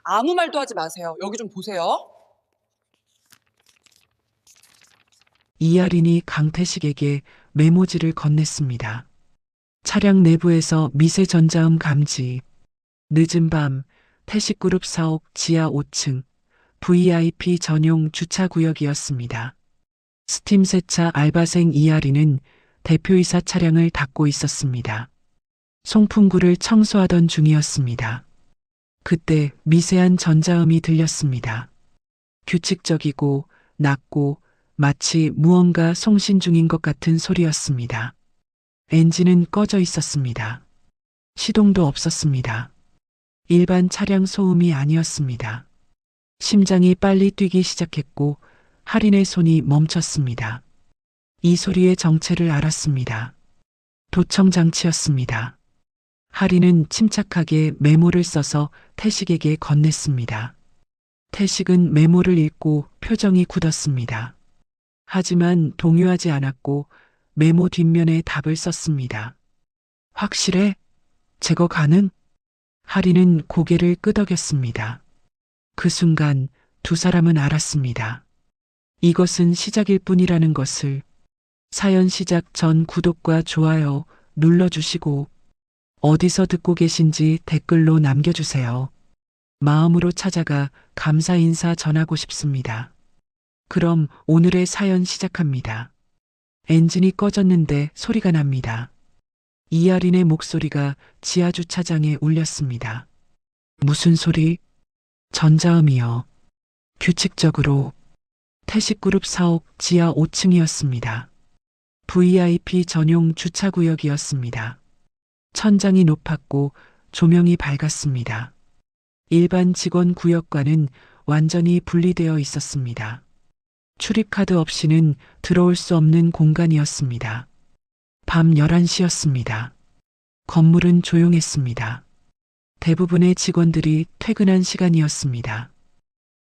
아무 말도 하지 마세요. 여기 좀 보세요. 이하린이 강태식에게 메모지를 건넸습니다. 차량 내부에서 미세 전자음 감지. 늦은 밤 태식그룹 사옥 지하 5층 VIP 전용 주차구역이었습니다. 스팀 세차 알바생 이하린은 대표이사 차량을 닦고 있었습니다. 송풍구를 청소하던 중이었습니다. 그때 미세한 전자음이 들렸습니다. 규칙적이고 낮고 마치 무언가 송신 중인 것 같은 소리였습니다. 엔진은 꺼져 있었습니다. 시동도 없었습니다. 일반 차량 소음이 아니었습니다. 심장이 빨리 뛰기 시작했고 할인의 손이 멈췄습니다. 이 소리의 정체를 알았습니다. 도청 장치였습니다. 할인은 침착하게 메모를 써서 태식에게 건넸습니다. 태식은 메모를 읽고 표정이 굳었습니다. 하지만 동요하지 않았고 메모 뒷면에 답을 썼습니다. 확실해? 제거 가능? 할인은 고개를 끄덕였습니다. 그 순간 두 사람은 알았습니다. 이것은 시작일 뿐이라는 것을. 사연 시작 전 구독과 좋아요 눌러주시고 어디서 듣고 계신지 댓글로 남겨주세요. 마음으로 찾아가 감사 인사 전하고 싶습니다. 그럼 오늘의 사연 시작합니다. 엔진이 꺼졌는데 소리가 납니다. 이하린의 목소리가 지하주차장에 울렸습니다. 무슨 소리? 전자음이요. 규칙적으로. 태식그룹 사옥 지하 5층이었습니다. VIP 전용 주차구역이었습니다. 천장이 높았고 조명이 밝았습니다. 일반 직원 구역과는 완전히 분리되어 있었습니다. 출입카드 없이는 들어올 수 없는 공간이었습니다. 밤 11시였습니다. 건물은 조용했습니다. 대부분의 직원들이 퇴근한 시간이었습니다.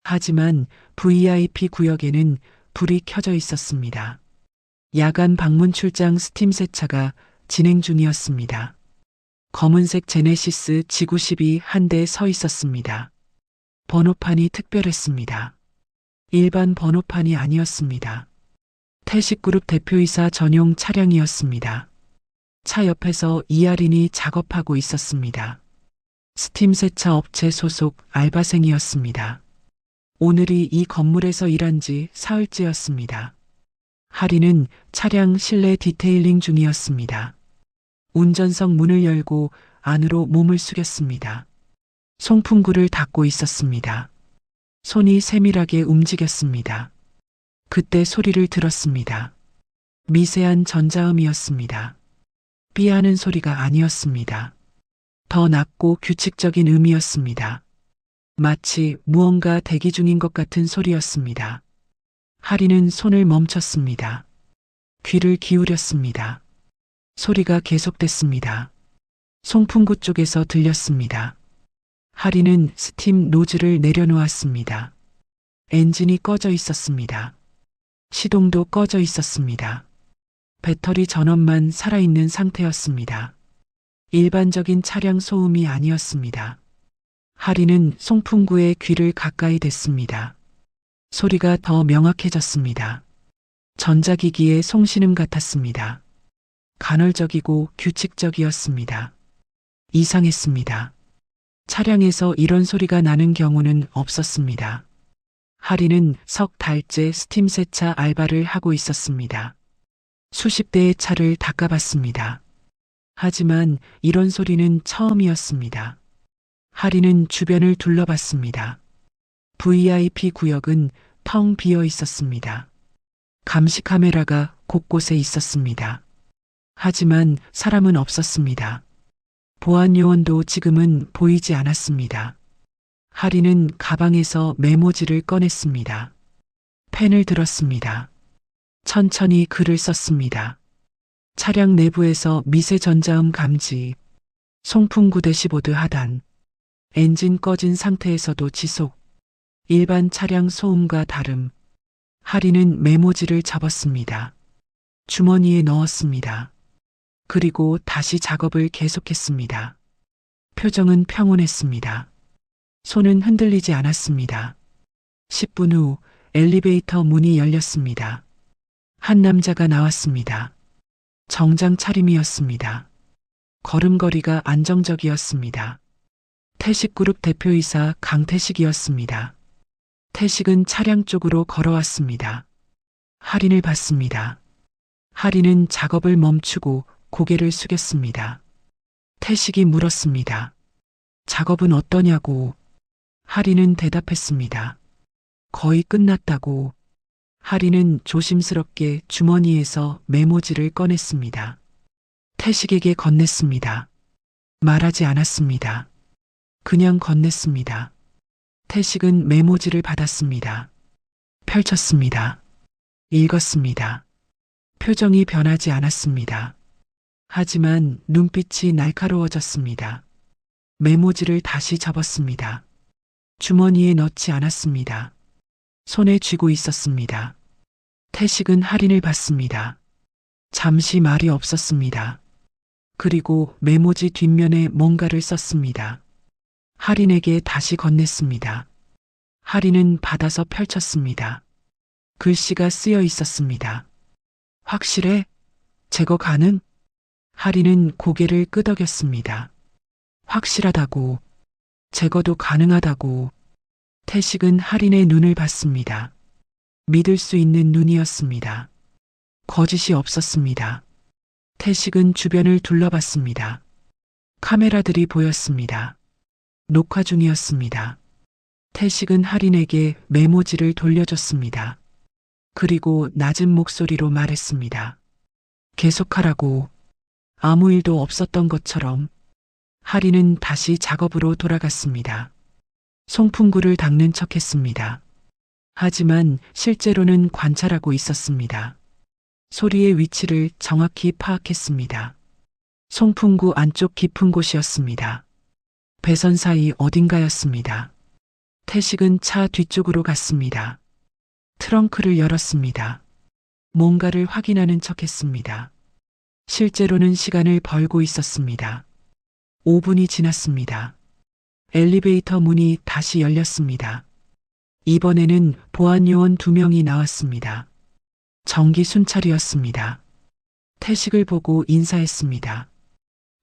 하지만 VIP 구역에는 불이 켜져 있었습니다. 야간 방문 출장 스팀 세차가 진행 중이었습니다. 검은색 제네시스 G90이 한 대 서 있었습니다. 번호판이 특별했습니다. 일반 번호판이 아니었습니다. 태식그룹 대표이사 전용 차량이었습니다. 차 옆에서 이하린이 작업하고 있었습니다. 스팀 세차 업체 소속 알바생이었습니다. 오늘이 이 건물에서 일한 지 사흘째였습니다. 할인은 차량 실내 디테일링 중이었습니다. 운전석 문을 열고 안으로 몸을 숙였습니다. 송풍구를 닫고 있었습니다. 손이 세밀하게 움직였습니다. 그때 소리를 들었습니다. 미세한 전자음이었습니다. 삐하는 소리가 아니었습니다. 더 낮고 규칙적인 음이었습니다. 마치 무언가 대기 중인 것 같은 소리였습니다. 할인은 손을 멈췄습니다. 귀를 기울였습니다. 소리가 계속됐습니다. 송풍구 쪽에서 들렸습니다. 할인은 스팀 노즐을 내려놓았습니다. 엔진이 꺼져 있었습니다. 시동도 꺼져 있었습니다. 배터리 전원만 살아있는 상태였습니다. 일반적인 차량 소음이 아니었습니다. 할인은 송풍구의 귀를 가까이 댔습니다. 소리가 더 명확해졌습니다. 전자기기의 송신음 같았습니다. 간헐적이고 규칙적이었습니다. 이상했습니다. 차량에서 이런 소리가 나는 경우는 없었습니다. 할인은 석 달째 스팀 세차 알바를 하고 있었습니다. 수십 대의 차를 닦아봤습니다. 하지만 이런 소리는 처음이었습니다. 할인은 주변을 둘러봤습니다. VIP 구역은 텅 비어 있었습니다. 감시 카메라가 곳곳에 있었습니다. 하지만 사람은 없었습니다. 보안 요원도 지금은 보이지 않았습니다. 할인은 가방에서 메모지를 꺼냈습니다. 펜을 들었습니다. 천천히 글을 썼습니다. 차량 내부에서 미세 전자음 감지, 송풍구 대시보드 하단, 엔진 꺼진 상태에서도 지속, 일반 차량 소음과 다름. 할인은 메모지를 접었습니다. 주머니에 넣었습니다. 그리고 다시 작업을 계속했습니다. 표정은 평온했습니다. 손은 흔들리지 않았습니다. 10분 후 엘리베이터 문이 열렸습니다. 한 남자가 나왔습니다. 정장 차림이었습니다. 걸음걸이가 안정적이었습니다. 태식그룹 대표이사 강태식이었습니다. 태식은 차량 쪽으로 걸어왔습니다. 할인을 받습니다. 할인은 작업을 멈추고 고개를 숙였습니다. 태식이 물었습니다. 작업은 어떠냐고. 할인은 대답했습니다. 거의 끝났다고. 할인은 조심스럽게 주머니에서 메모지를 꺼냈습니다. 태식에게 건넸습니다. 말하지 않았습니다. 그냥 건넸습니다. 태식은 메모지를 받았습니다. 펼쳤습니다. 읽었습니다. 표정이 변하지 않았습니다. 하지만 눈빛이 날카로워졌습니다. 메모지를 다시 접었습니다. 주머니에 넣지 않았습니다. 손에 쥐고 있었습니다. 태식은 할인을 받습니다. 잠시 말이 없었습니다. 그리고 메모지 뒷면에 뭔가를 썼습니다. 할인에게 다시 건넸습니다. 할인은 받아서 펼쳤습니다. 글씨가 쓰여 있었습니다. 확실해? 제거 가능? 할인은 고개를 끄덕였습니다. 확실하다고. 제거도 가능하다고. 태식은 할인의 눈을 봤습니다. 믿을 수 있는 눈이었습니다. 거짓이 없었습니다. 태식은 주변을 둘러봤습니다. 카메라들이 보였습니다. 녹화 중이었습니다. 태식은 할인에게 메모지를 돌려줬습니다. 그리고 낮은 목소리로 말했습니다. 계속하라고. 아무 일도 없었던 것처럼. 할인은 다시 작업으로 돌아갔습니다. 송풍구를 닦는 척했습니다. 하지만 실제로는 관찰하고 있었습니다. 소리의 위치를 정확히 파악했습니다. 송풍구 안쪽 깊은 곳이었습니다. 배선 사이 어딘가였습니다. 태식은 차 뒤쪽으로 갔습니다. 트렁크를 열었습니다. 뭔가를 확인하는 척했습니다. 실제로는 시간을 벌고 있었습니다. 5분이 지났습니다. 엘리베이터 문이 다시 열렸습니다. 이번에는 보안요원 2명이 나왔습니다. 정기 순찰이었습니다. 태식을 보고 인사했습니다.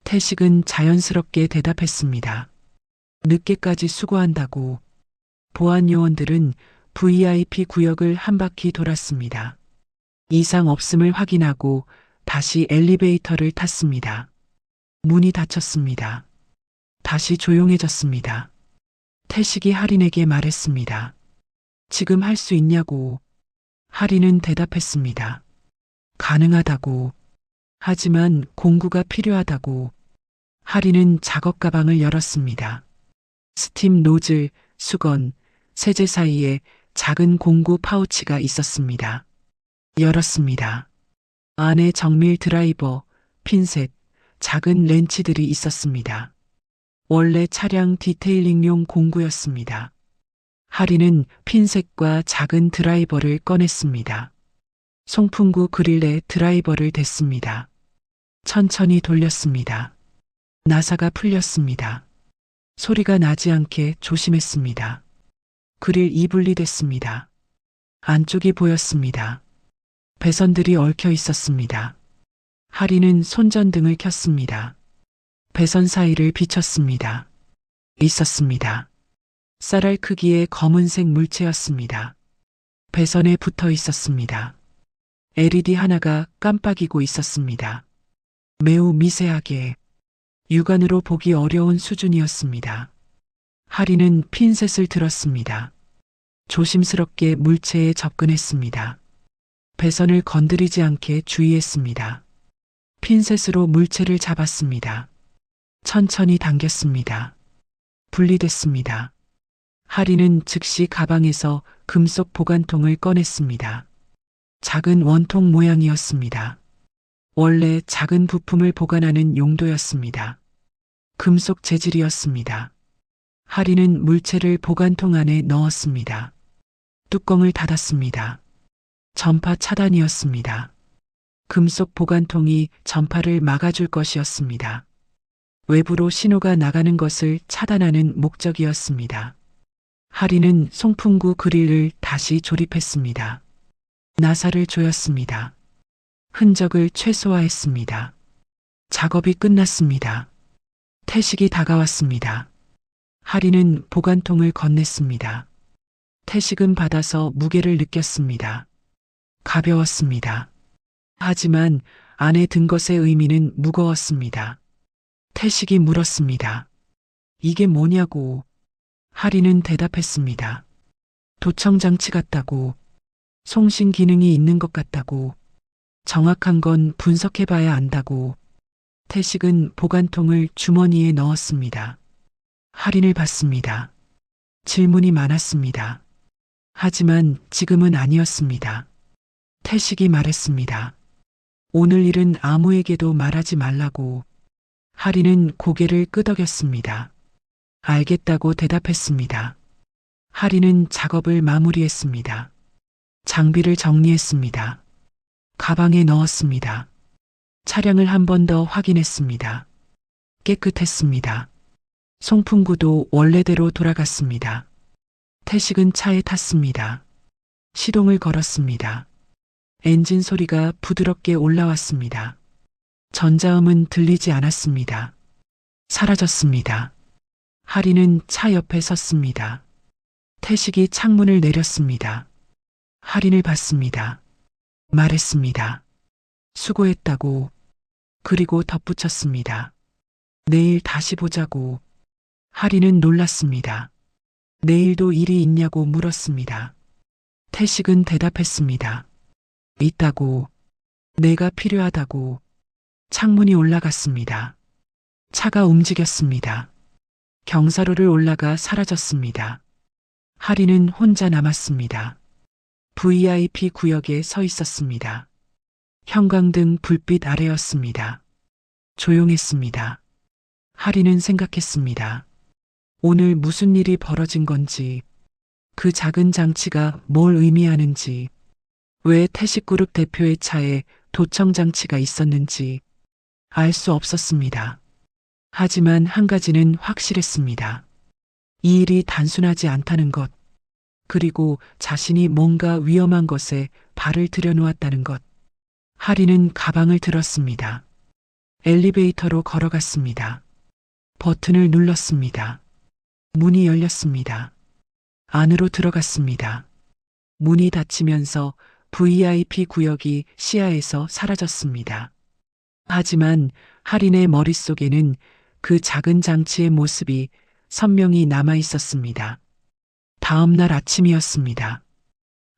태식은 자연스럽게 대답했습니다. 늦게까지 수고한다고. 보안요원들은 VIP 구역을 한 바퀴 돌았습니다. 이상 없음을 확인하고 다시 엘리베이터를 탔습니다. 문이 닫혔습니다. 다시 조용해졌습니다. 태식이 할인에게 말했습니다. 지금 할 수 있냐고. 할인은 대답했습니다. 가능하다고. 하지만 공구가 필요하다고. 할인은 작업 가방을 열었습니다. 스팀 노즐, 수건, 세제 사이에 작은 공구 파우치가 있었습니다. 열었습니다. 안에 정밀 드라이버, 핀셋, 작은 렌치들이 있었습니다. 원래 차량 디테일링용 공구였습니다. 할인은 핀셋과 작은 드라이버를 꺼냈습니다. 송풍구 그릴에 드라이버를 댔습니다. 천천히 돌렸습니다. 나사가 풀렸습니다. 소리가 나지 않게 조심했습니다. 그릴 분리됐습니다. 안쪽이 보였습니다. 배선들이 얽혀 있었습니다. 할인은 손전등을 켰습니다. 배선 사이를 비췄습니다. 있었습니다. 쌀알 크기의 검은색 물체였습니다. 배선에 붙어 있었습니다. LED 하나가 깜빡이고 있었습니다. 매우 미세하게 육안으로 보기 어려운 수준이었습니다. 할인은 핀셋을 들었습니다. 조심스럽게 물체에 접근했습니다. 배선을 건드리지 않게 주의했습니다. 핀셋으로 물체를 잡았습니다. 천천히 당겼습니다. 분리됐습니다. 할인은 즉시 가방에서 금속 보관통을 꺼냈습니다. 작은 원통 모양이었습니다. 원래 작은 부품을 보관하는 용도였습니다. 금속 재질이었습니다. 할인은 물체를 보관통 안에 넣었습니다. 뚜껑을 닫았습니다. 전파 차단이었습니다. 금속 보관통이 전파를 막아줄 것이었습니다. 외부로 신호가 나가는 것을 차단하는 목적이었습니다. 하리는 송풍구 그릴을 다시 조립했습니다. 나사를 조였습니다. 흔적을 최소화했습니다. 작업이 끝났습니다. 태식이 다가왔습니다. 하리는 보관통을 건넸습니다. 태식은 받아서 무게를 느꼈습니다. 가벼웠습니다. 하지만 안에 든 것의 의미는 무거웠습니다. 태식이 물었습니다. 이게 뭐냐고. 하리는 대답했습니다. 도청장치 같다고. 송신 기능이 있는 것 같다고. 정확한 건 분석해봐야 안다고. 태식은 보관통을 주머니에 넣었습니다. 할인을 받습니다. 질문이 많았습니다. 하지만 지금은 아니었습니다. 태식이 말했습니다. 오늘 일은 아무에게도 말하지 말라고. 할인은 고개를 끄덕였습니다. 알겠다고 대답했습니다. 할인은 작업을 마무리했습니다. 장비를 정리했습니다. 가방에 넣었습니다. 차량을 한 번 더 확인했습니다. 깨끗했습니다. 송풍구도 원래대로 돌아갔습니다. 태식은 차에 탔습니다. 시동을 걸었습니다. 엔진 소리가 부드럽게 올라왔습니다. 전자음은 들리지 않았습니다. 사라졌습니다. 하리는 차 옆에 섰습니다. 태식이 창문을 내렸습니다. 할인을 받습니다. 말했습니다. 수고했다고. 그리고 덧붙였습니다. 내일 다시 보자고. 하리는 놀랐습니다. 내일도 일이 있냐고 물었습니다. 태식은 대답했습니다. 있다고. 내가 필요하다고. 창문이 올라갔습니다. 차가 움직였습니다. 경사로를 올라가 사라졌습니다. 하리는 혼자 남았습니다. VIP 구역에 서 있었습니다. 형광등 불빛 아래였습니다. 조용했습니다. 하리는 생각했습니다. 오늘 무슨 일이 벌어진 건지, 그 작은 장치가 뭘 의미하는지, 왜 태식그룹 대표의 차에 도청장치가 있었는지 알 수 없었습니다. 하지만 한 가지는 확실했습니다. 이 일이 단순하지 않다는 것, 그리고 자신이 뭔가 위험한 것에 발을 들여놓았다는 것. 하리는 가방을 들었습니다. 엘리베이터로 걸어갔습니다. 버튼을 눌렀습니다. 문이 열렸습니다. 안으로 들어갔습니다. 문이 닫히면서 VIP 구역이 시야에서 사라졌습니다. 하지만 하린의 머릿속에는 그 작은 장치의 모습이 선명히 남아 있었습니다. 다음 날 아침이었습니다.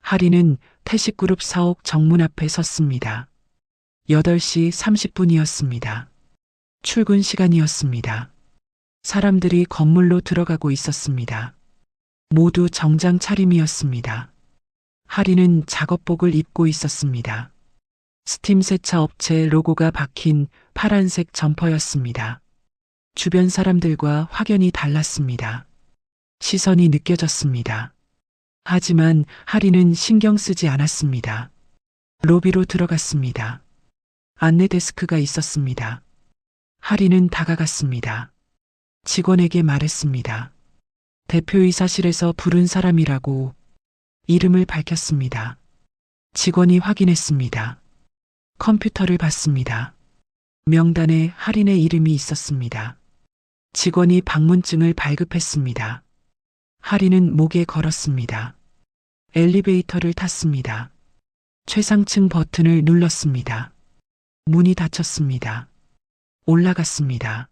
하린은 태식그룹 사옥 정문 앞에 섰습니다. 8시 30분이었습니다. 출근 시간이었습니다. 사람들이 건물로 들어가고 있었습니다. 모두 정장 차림이었습니다. 하린은 작업복을 입고 있었습니다. 스팀 세차 업체 로고가 박힌 파란색 점퍼였습니다. 주변 사람들과 확연히 달랐습니다. 시선이 느껴졌습니다. 하지만 하리는 신경 쓰지 않았습니다. 로비로 들어갔습니다. 안내 데스크가 있었습니다. 하리는 다가갔습니다. 직원에게 말했습니다. 대표이사실에서 부른 사람이라고. 이름을 밝혔습니다. 직원이 확인했습니다. 컴퓨터를 봤습니다. 명단에 하린의 이름이 있었습니다. 직원이 방문증을 발급했습니다. 하린은 목에 걸었습니다. 엘리베이터를 탔습니다. 최상층 버튼을 눌렀습니다. 문이 닫혔습니다. 올라갔습니다.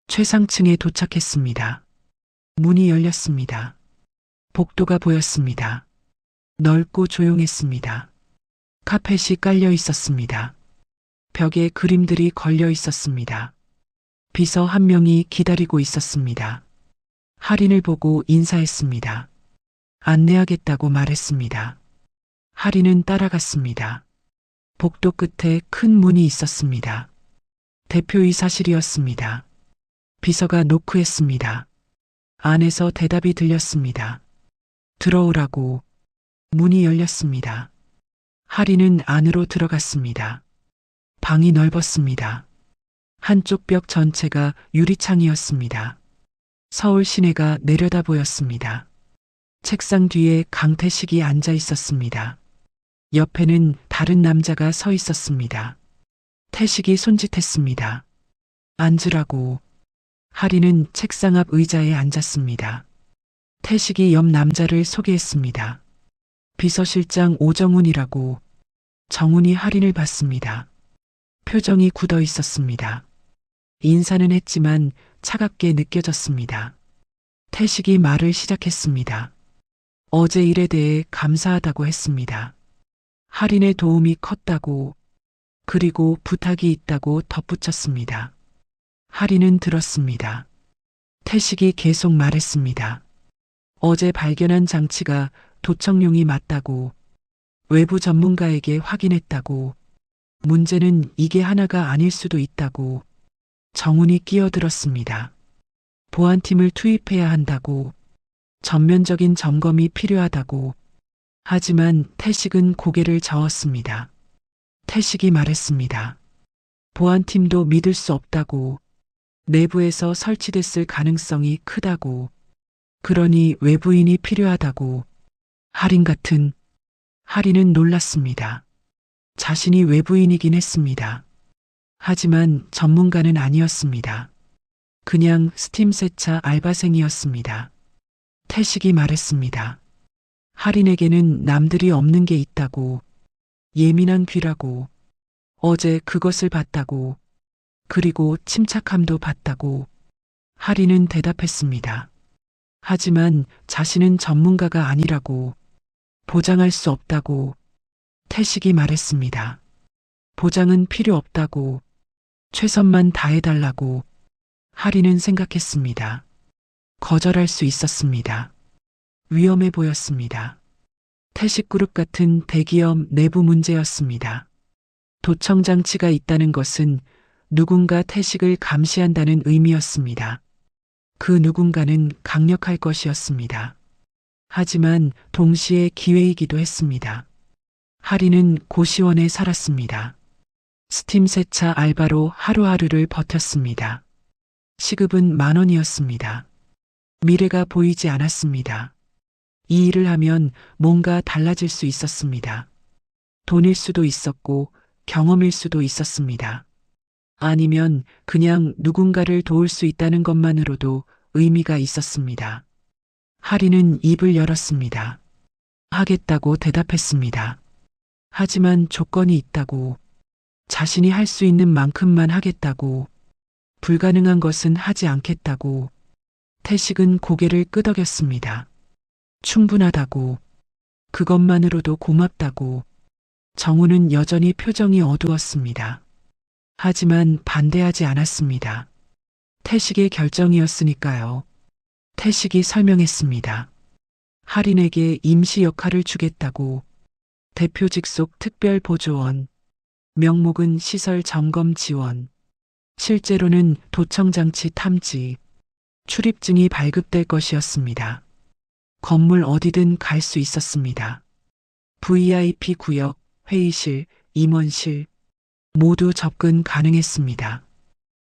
최상층에 도착했습니다. 문이 열렸습니다. 복도가 보였습니다. 넓고 조용했습니다. 카펫이 깔려 있었습니다. 벽에 그림들이 걸려 있었습니다. 비서 한 명이 기다리고 있었습니다. 하린을 보고 인사했습니다. 안내하겠다고 말했습니다. 하린은 따라갔습니다. 복도 끝에 큰 문이 있었습니다. 대표이사실이었습니다. 비서가 노크했습니다. 안에서 대답이 들렸습니다. 들어오라고. 문이 열렸습니다. 하린은 안으로 들어갔습니다. 방이 넓었습니다. 한쪽 벽 전체가 유리창이었습니다. 서울 시내가 내려다 보였습니다. 책상 뒤에 강태식이 앉아 있었습니다. 옆에는 다른 남자가 서 있었습니다. 태식이 손짓했습니다. 앉으라고. 하리는 책상 앞 의자에 앉았습니다. 태식이 옆 남자를 소개했습니다. 비서실장 오정훈이라고. 정훈이 할인을 봤습니다. 표정이 굳어 있었습니다. 인사는 했지만 차갑게 느껴졌습니다. 태식이 말을 시작했습니다. 어제 일에 대해 감사하다고 했습니다. 할인의 도움이 컸다고, 그리고 부탁이 있다고 덧붙였습니다. 할인은 들었습니다. 태식이 계속 말했습니다. 어제 발견한 장치가 도청용이 맞다고, 외부 전문가에게 확인했다고, 문제는 이게 하나가 아닐 수도 있다고. 정훈이 끼어들었습니다. 보안팀을 투입해야 한다고, 전면적인 점검이 필요하다고. 하지만 태식은 고개를 저었습니다. 태식이 말했습니다. 보안팀도 믿을 수 없다고, 내부에서 설치됐을 가능성이 크다고, 그러니 외부인이 필요하다고. 할인은 놀랐습니다. 자신이 외부인이긴 했습니다. 하지만 전문가는 아니었습니다. 그냥 스팀 세차 알바생이었습니다. 태식이 말했습니다. 할인에게는 남들이 없는 게 있다고. 예민한 귀라고. 어제 그것을 봤다고. 그리고 침착함도 봤다고. 할인은 대답했습니다. 하지만 자신은 전문가가 아니라고. 보장할 수 없다고. 태식이 말했습니다. 보장은 필요 없다고. 최선만 다해달라고. 할인은 생각했습니다. 거절할 수 있었습니다. 위험해 보였습니다. 태식그룹 같은 대기업 내부 문제였습니다. 도청장치가 있다는 것은 누군가 태식을 감시한다는 의미였습니다. 그 누군가는 강력할 것이었습니다. 하지만 동시에 기회이기도 했습니다. 할인은 고시원에 살았습니다. 스팀 세차 알바로 하루하루를 버텼습니다. 시급은 10,000원이었습니다. 미래가 보이지 않았습니다. 이 일을 하면 뭔가 달라질 수 있었습니다. 돈일 수도 있었고 경험일 수도 있었습니다. 아니면 그냥 누군가를 도울 수 있다는 것만으로도 의미가 있었습니다. 할인은 입을 열었습니다. 하겠다고 대답했습니다. 하지만 조건이 있다고. 자신이 할 수 있는 만큼만 하겠다고. 불가능한 것은 하지 않겠다고. 태식은 고개를 끄덕였습니다. 충분하다고. 그것만으로도 고맙다고. 정우는 여전히 표정이 어두웠습니다. 하지만 반대하지 않았습니다. 태식의 결정이었으니까요. 태식이 설명했습니다. 할인에게 임시 역할을 주겠다고. 대표 직속 특별보조원. 명목은 시설 점검 지원. 실제로는 도청장치 탐지. 출입증이 발급될 것이었습니다. 건물 어디든 갈 수 있었습니다. VIP 구역, 회의실, 임원실 모두 접근 가능했습니다.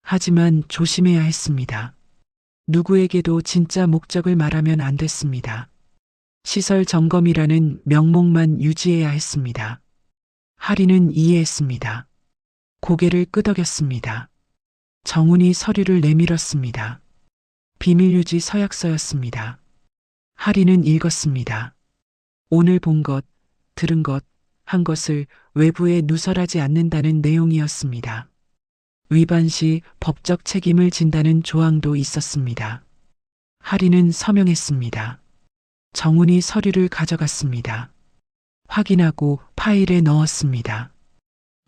하지만 조심해야 했습니다. 누구에게도 진짜 목적을 말하면 안 됐습니다. 시설 점검이라는 명목만 유지해야 했습니다. 할인은 이해했습니다. 고개를 끄덕였습니다. 정훈이 서류를 내밀었습니다. 비밀유지 서약서였습니다. 할인은 읽었습니다. 오늘 본 것, 들은 것, 한 것을 외부에 누설하지 않는다는 내용이었습니다. 위반 시 법적 책임을 진다는 조항도 있었습니다. 할인은 서명했습니다. 정훈이 서류를 가져갔습니다. 확인하고 파일에 넣었습니다.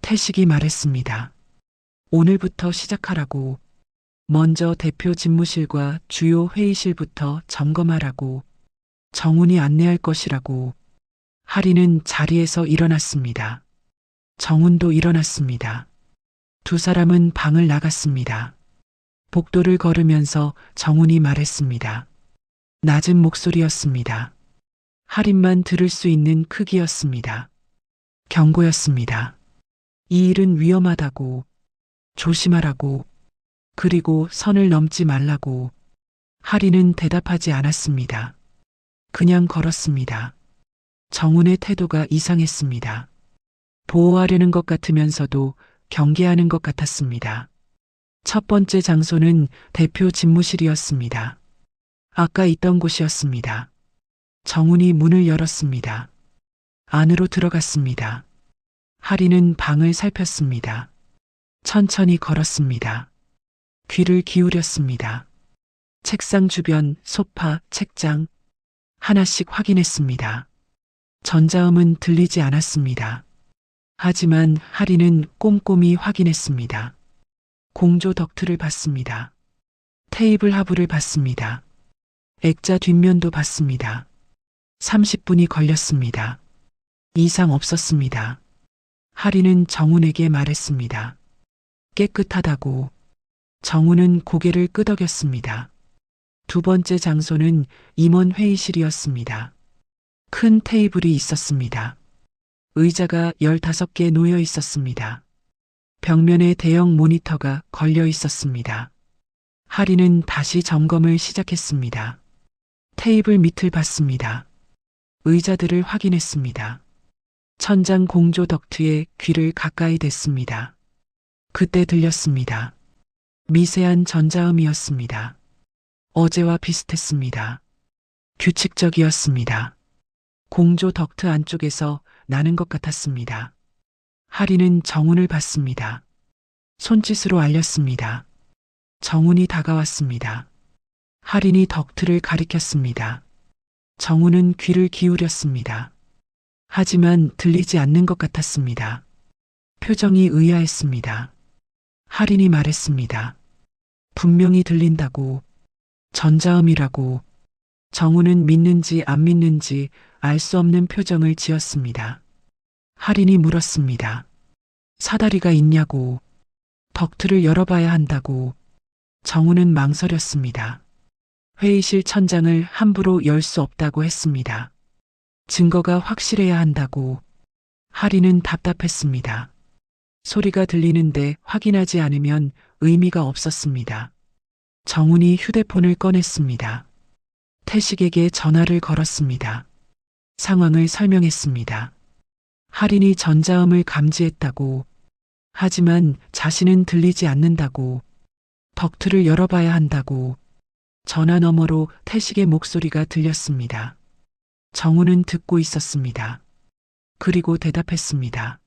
태식이 말했습니다. 오늘부터 시작하라고. 먼저 대표 집무실과 주요 회의실부터 점검하라고. 정훈이 안내할 것이라고. 할인은 자리에서 일어났습니다. 정훈도 일어났습니다. 두 사람은 방을 나갔습니다. 복도를 걸으면서 정훈이 말했습니다. 낮은 목소리였습니다. 할인만 들을 수 있는 크기였습니다. 경고였습니다. 이 일은 위험하다고. 조심하라고. 그리고 선을 넘지 말라고. 할인은 대답하지 않았습니다. 그냥 걸었습니다. 정훈의 태도가 이상했습니다. 보호하려는 것 같으면서도 경계하는 것 같았습니다. 첫 번째 장소는 대표 집무실이었습니다. 아까 있던 곳이었습니다. 정훈이 문을 열었습니다. 안으로 들어갔습니다. 하리는 방을 살폈습니다. 천천히 걸었습니다. 귀를 기울였습니다. 책상 주변, 소파, 책장 하나씩 확인했습니다. 전자음은 들리지 않았습니다. 하지만 하리는 꼼꼼히 확인했습니다. 공조 덕트를 봤습니다. 테이블 하부를 봤습니다. 액자 뒷면도 봤습니다. 30분이 걸렸습니다. 이상 없었습니다. 하리는 정훈에게 말했습니다. 깨끗하다고. 정훈은 고개를 끄덕였습니다. 두 번째 장소는 임원 회의실이었습니다. 큰 테이블이 있었습니다. 의자가 15개 놓여 있었습니다. 벽면에 대형 모니터가 걸려 있었습니다. 하리는 다시 점검을 시작했습니다. 테이블 밑을 봤습니다. 의자들을 확인했습니다. 천장 공조 덕트에 귀를 가까이 댔습니다. 그때 들렸습니다. 미세한 전자음이었습니다. 어제와 비슷했습니다. 규칙적이었습니다. 공조 덕트 안쪽에서 나는 것 같았습니다. 하리는 정훈을 봤습니다. 손짓으로 알렸습니다. 정훈이 다가왔습니다. 하린이 덕트를 가리켰습니다. 정훈은 귀를 기울였습니다. 하지만 들리지 않는 것 같았습니다. 표정이 의아했습니다. 하린이 말했습니다. 분명히 들린다고. 전자음이라고. 정훈은 믿는지 안 믿는지 알 수 없는 표정을 지었습니다. 하린이 물었습니다. 사다리가 있냐고. 덕트를 열어봐야 한다고. 정훈은 망설였습니다. 회의실 천장을 함부로 열 수 없다고 했습니다. 증거가 확실해야 한다고. 하린은 답답했습니다. 소리가 들리는데 확인하지 않으면 의미가 없었습니다. 정훈이 휴대폰을 꺼냈습니다. 태식에게 전화를 걸었습니다. 상황을 설명했습니다. 하린이 전자음을 감지했다고. 하지만 자신은 들리지 않는다고. 덕트를 열어봐야 한다고. 전화 너머로 태식의 목소리가 들렸습니다. 정훈은 듣고 있었습니다. 그리고 대답했습니다.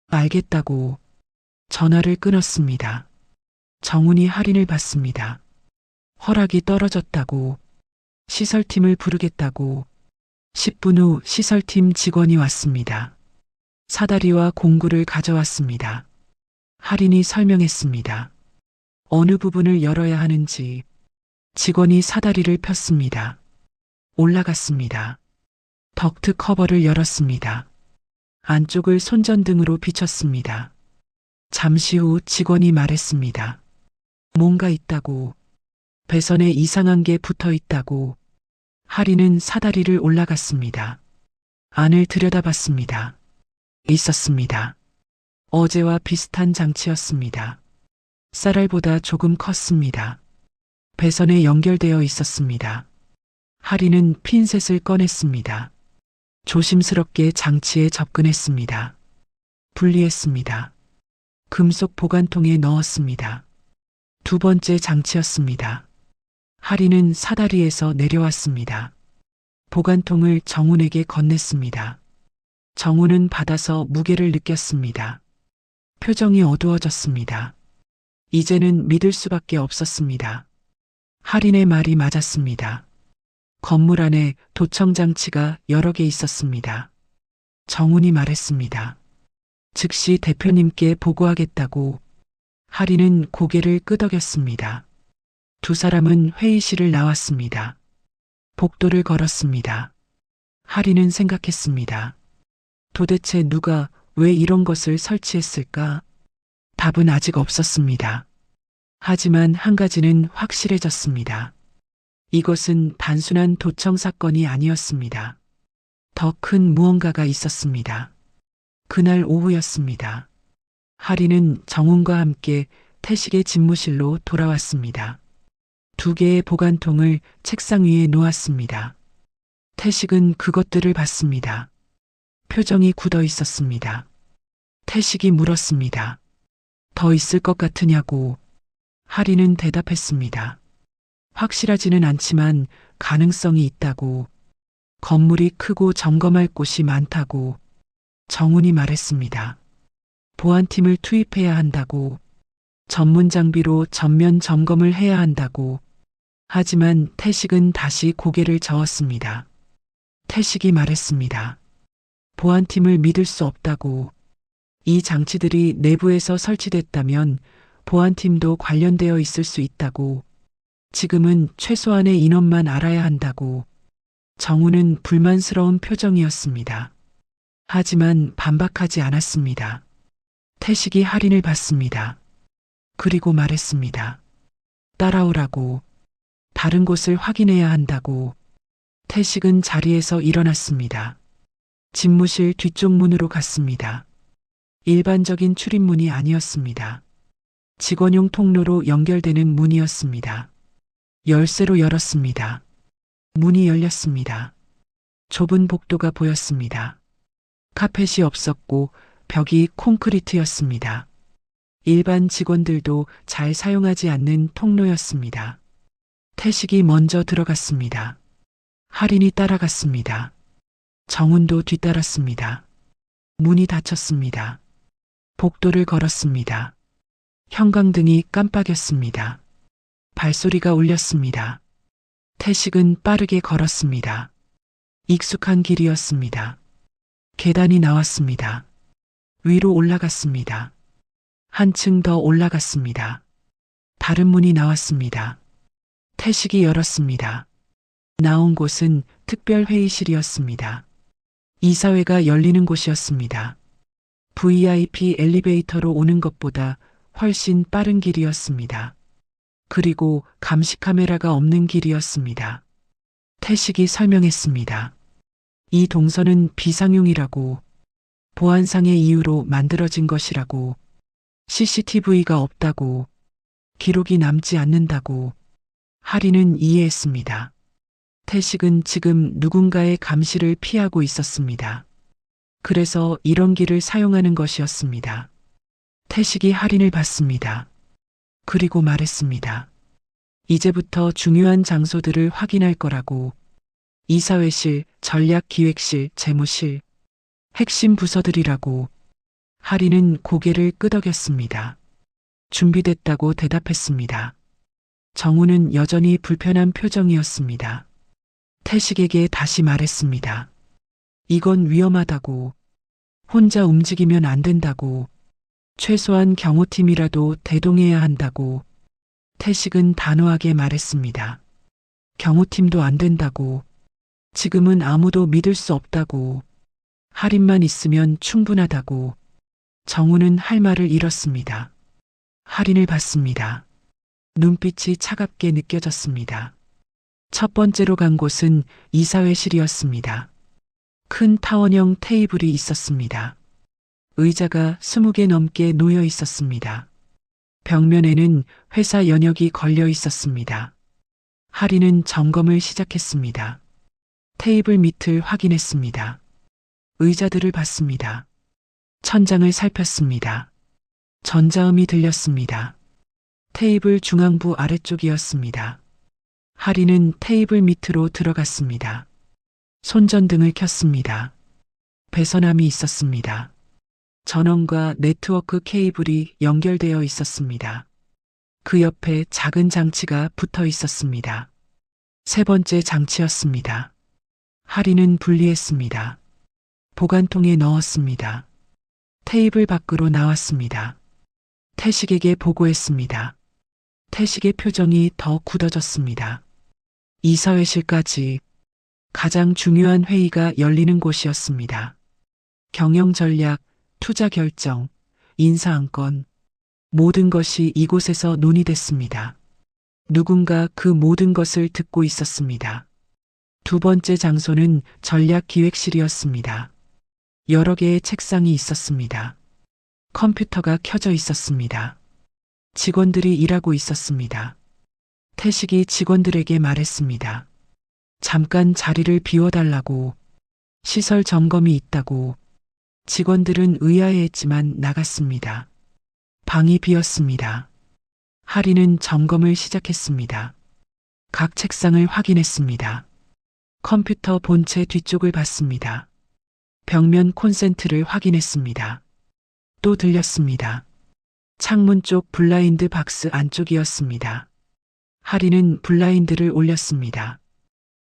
알겠다고. 전화를 끊었습니다. 정훈이 하린을 봤습니다. 허락이 떨어졌다고. 시설팀을 부르겠다고. 10분 후 시설팀 직원이 왔습니다. 사다리와 공구를 가져왔습니다. 하린이 설명했습니다. 어느 부분을 열어야 하는지. 직원이 사다리를 폈습니다. 올라갔습니다. 덕트 커버를 열었습니다. 안쪽을 손전등으로 비췄습니다. 잠시 후 직원이 말했습니다. 뭔가 있다고. 배선에 이상한 게 붙어 있다고. 하리는 사다리를 올라갔습니다. 안을 들여다봤습니다. 있었습니다. 어제와 비슷한 장치였습니다. 쌀알보다 조금 컸습니다. 배선에 연결되어 있었습니다. 하리는 핀셋을 꺼냈습니다. 조심스럽게 장치에 접근했습니다. 분리했습니다. 금속 보관통에 넣었습니다. 두 번째 장치였습니다. 하리는 사다리에서 내려왔습니다. 보관통을 정훈에게 건넸습니다. 정훈은 받아서 무게를 느꼈습니다. 표정이 어두워졌습니다. 이제는 믿을 수밖에 없었습니다. 하린의 말이 맞았습니다. 건물 안에 도청장치가 여러 개 있었습니다. 정훈이 말했습니다. 즉시 대표님께 보고하겠다고. 하린은 고개를 끄덕였습니다. 두 사람은 회의실을 나왔습니다. 복도를 걸었습니다. 하린은 생각했습니다. 도대체 누가 왜 이런 것을 설치했을까? 답은 아직 없었습니다. 하지만 한 가지는 확실해졌습니다. 이것은 단순한 도청 사건이 아니었습니다. 더 큰 무언가가 있었습니다. 그날 오후였습니다. 하리는 정훈과 함께 태식의 집무실로 돌아왔습니다. 두 개의 보관통을 책상 위에 놓았습니다. 태식은 그것들을 봤습니다. 표정이 굳어 있었습니다. 태식이 물었습니다. 더 있을 것 같으냐고. 하리는 대답했습니다. 확실하지는 않지만 가능성이 있다고. 건물이 크고 점검할 곳이 많다고. 정훈이 말했습니다. 보안팀을 투입해야 한다고. 전문 장비로 전면 점검을 해야 한다고. 하지만 태식은 다시 고개를 저었습니다. 태식이 말했습니다. 보안팀을 믿을 수 없다고. 이 장치들이 내부에서 설치됐다면 보안팀도 관련되어 있을 수 있다고. 지금은 최소한의 인원만 알아야 한다고. 정우는 불만스러운 표정이었습니다. 하지만 반박하지 않았습니다. 태식이 할인을 받습니다. 그리고 말했습니다. 따라오라고. 다른 곳을 확인해야 한다고. 태식은 자리에서 일어났습니다. 집무실 뒤쪽 문으로 갔습니다. 일반적인 출입문이 아니었습니다. 직원용 통로로 연결되는 문이었습니다. 열쇠로 열었습니다. 문이 열렸습니다. 좁은 복도가 보였습니다. 카펫이 없었고 벽이 콘크리트였습니다. 일반 직원들도 잘 사용하지 않는 통로였습니다. 태식이 먼저 들어갔습니다. 할인이 따라갔습니다. 정훈도 뒤따랐습니다. 문이 닫혔습니다. 복도를 걸었습니다. 형광등이 깜빡였습니다. 발소리가 울렸습니다. 태식은 빠르게 걸었습니다. 익숙한 길이었습니다. 계단이 나왔습니다. 위로 올라갔습니다. 한층 더 올라갔습니다. 다른 문이 나왔습니다. 태식이 열었습니다. 나온 곳은 특별회의실이었습니다. 이사회가 열리는 곳이었습니다. VIP 엘리베이터로 오는 것보다 훨씬 빠른 길이었습니다. 그리고 감시 카메라가 없는 길이었습니다. 태식이 설명했습니다. 이 동선은 비상용이라고, 보안상의 이유로 만들어진 것이라고, CCTV가 없다고, 기록이 남지 않는다고. 할인은 이해했습니다. 태식은 지금 누군가의 감시를 피하고 있었습니다. 그래서 이런 길을 사용하는 것이었습니다. 태식이 할인을 받습니다. 그리고 말했습니다. 이제부터 중요한 장소들을 확인할 거라고. 이사회실, 전략기획실, 재무실, 핵심 부서들이라고. 할인은 고개를 끄덕였습니다. 준비됐다고 대답했습니다. 정우는 여전히 불편한 표정이었습니다. 태식에게 다시 말했습니다. 이건 위험하다고. 혼자 움직이면 안 된다고. 최소한 경호팀이라도 대동해야 한다고. 태식은 단호하게 말했습니다. 경호팀도 안 된다고. 지금은 아무도 믿을 수 없다고. 할인만 있으면 충분하다고. 정우는 할 말을 잃었습니다. 할인을 받습니다. 눈빛이 차갑게 느껴졌습니다. 첫 번째로 간 곳은 이사회실이었습니다. 큰 타원형 테이블이 있었습니다. 의자가 20개 넘게 놓여 있었습니다. 벽면에는 회사 연역이 걸려 있었습니다. 할인은 점검을 시작했습니다. 테이블 밑을 확인했습니다. 의자들을 봤습니다. 천장을 살폈습니다. 전자음이 들렸습니다. 테이블 중앙부 아래쪽이었습니다. 할인은 테이블 밑으로 들어갔습니다. 손전등을 켰습니다. 배선함이 있었습니다. 전원과 네트워크 케이블이 연결되어 있었습니다. 그 옆에 작은 장치가 붙어 있었습니다. 세 번째 장치였습니다. 할인은 분리했습니다. 보관통에 넣었습니다. 테이블 밖으로 나왔습니다. 태식에게 보고했습니다. 태식의 표정이 더 굳어졌습니다. 이사회실까지 가장 중요한 회의가 열리는 곳이었습니다. 경영 전략, 투자 결정, 인사 안건, 모든 것이 이곳에서 논의됐습니다. 누군가 그 모든 것을 듣고 있었습니다. 두 번째 장소는 전략기획실이었습니다. 여러 개의 책상이 있었습니다. 컴퓨터가 켜져 있었습니다. 직원들이 일하고 있었습니다. 태식이 직원들에게 말했습니다. 잠깐 자리를 비워달라고, 시설 점검이 있다고. 직원들은 의아해했지만 나갔습니다. 방이 비었습니다. 하리는 점검을 시작했습니다. 각 책상을 확인했습니다. 컴퓨터 본체 뒤쪽을 봤습니다. 벽면 콘센트를 확인했습니다. 또 들렸습니다. 창문 쪽 블라인드 박스 안쪽이었습니다. 하리는 블라인드를 올렸습니다.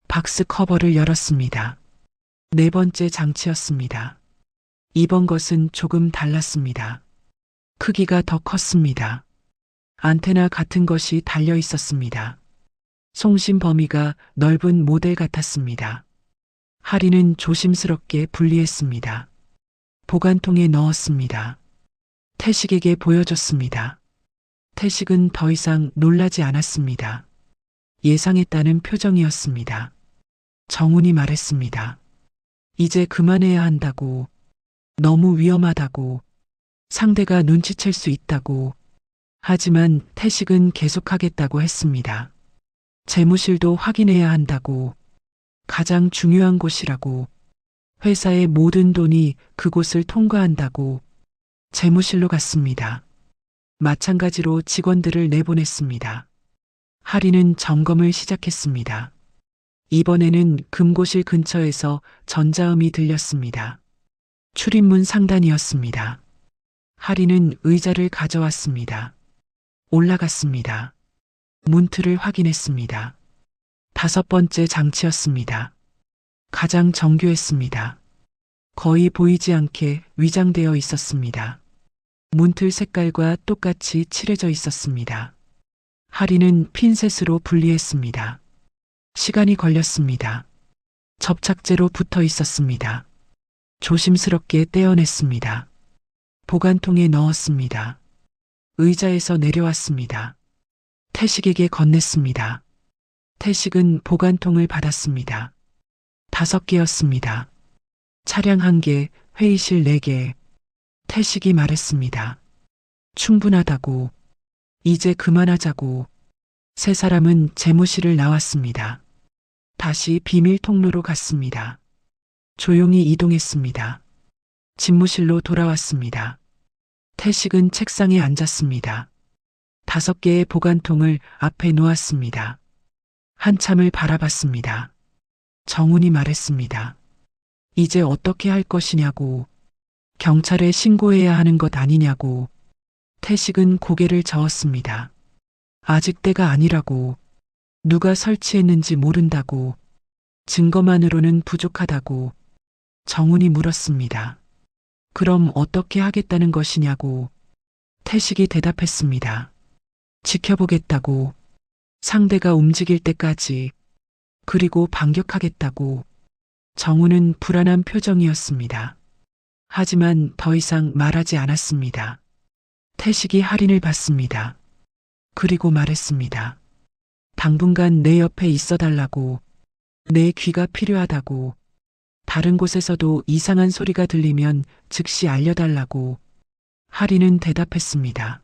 박스 커버를 열었습니다. 네 번째 장치였습니다. 이번 것은 조금 달랐습니다. 크기가 더 컸습니다. 안테나 같은 것이 달려 있었습니다. 송신 범위가 넓은 모델 같았습니다. 하리는 조심스럽게 분리했습니다. 보관통에 넣었습니다. 태식에게 보여줬습니다. 태식은 더 이상 놀라지 않았습니다. 예상했다는 표정이었습니다. 정훈이 말했습니다. 이제 그만해야 한다고. 너무 위험하다고. 상대가 눈치챌 수 있다고. 하지만 태식은 계속하겠다고 했습니다. 재무실도 확인해야 한다고. 가장 중요한 곳이라고. 회사의 모든 돈이 그곳을 통과한다고. 재무실로 갔습니다. 마찬가지로 직원들을 내보냈습니다. 하리는 점검을 시작했습니다. 이번에는 금고실 근처에서 전자음이 들렸습니다. 출입문 상단이었습니다. 하리는 의자를 가져왔습니다. 올라갔습니다. 문틀을 확인했습니다. 5번째 장치였습니다. 가장 정교했습니다. 거의 보이지 않게 위장되어 있었습니다. 문틀 색깔과 똑같이 칠해져 있었습니다. 하리는 핀셋으로 분리했습니다. 시간이 걸렸습니다. 접착제로 붙어 있었습니다. 조심스럽게 떼어냈습니다. 보관통에 넣었습니다. 의자에서 내려왔습니다. 태식에게 건넸습니다. 태식은 보관통을 받았습니다. 5개였습니다. 차량 1개, 회의실 4개. 태식이 말했습니다. 충분하다고. 이제 그만하자고. 세 사람은 재무실을 나왔습니다. 다시 비밀 통로로 갔습니다. 조용히 이동했습니다. 집무실로 돌아왔습니다. 태식은 책상에 앉았습니다. 5개의 보관통을 앞에 놓았습니다. 한참을 바라봤습니다. 정훈이 말했습니다. 이제 어떻게 할 것이냐고. 경찰에 신고해야 하는 것 아니냐고. 태식은 고개를 저었습니다. 아직 때가 아니라고. 누가 설치했는지 모른다고. 증거만으로는 부족하다고. 정훈이 물었습니다. 그럼 어떻게 하겠다는 것이냐고. 태식이 대답했습니다. 지켜보겠다고. 상대가 움직일 때까지. 그리고 반격하겠다고. 정훈은 불안한 표정이었습니다. 하지만 더 이상 말하지 않았습니다. 태식이 할인을 받습니다. 그리고 말했습니다. 당분간 내 옆에 있어달라고. 내 귀가 필요하다고. 다른 곳에서도 이상한 소리가 들리면 즉시 알려달라고. 할인은 대답했습니다.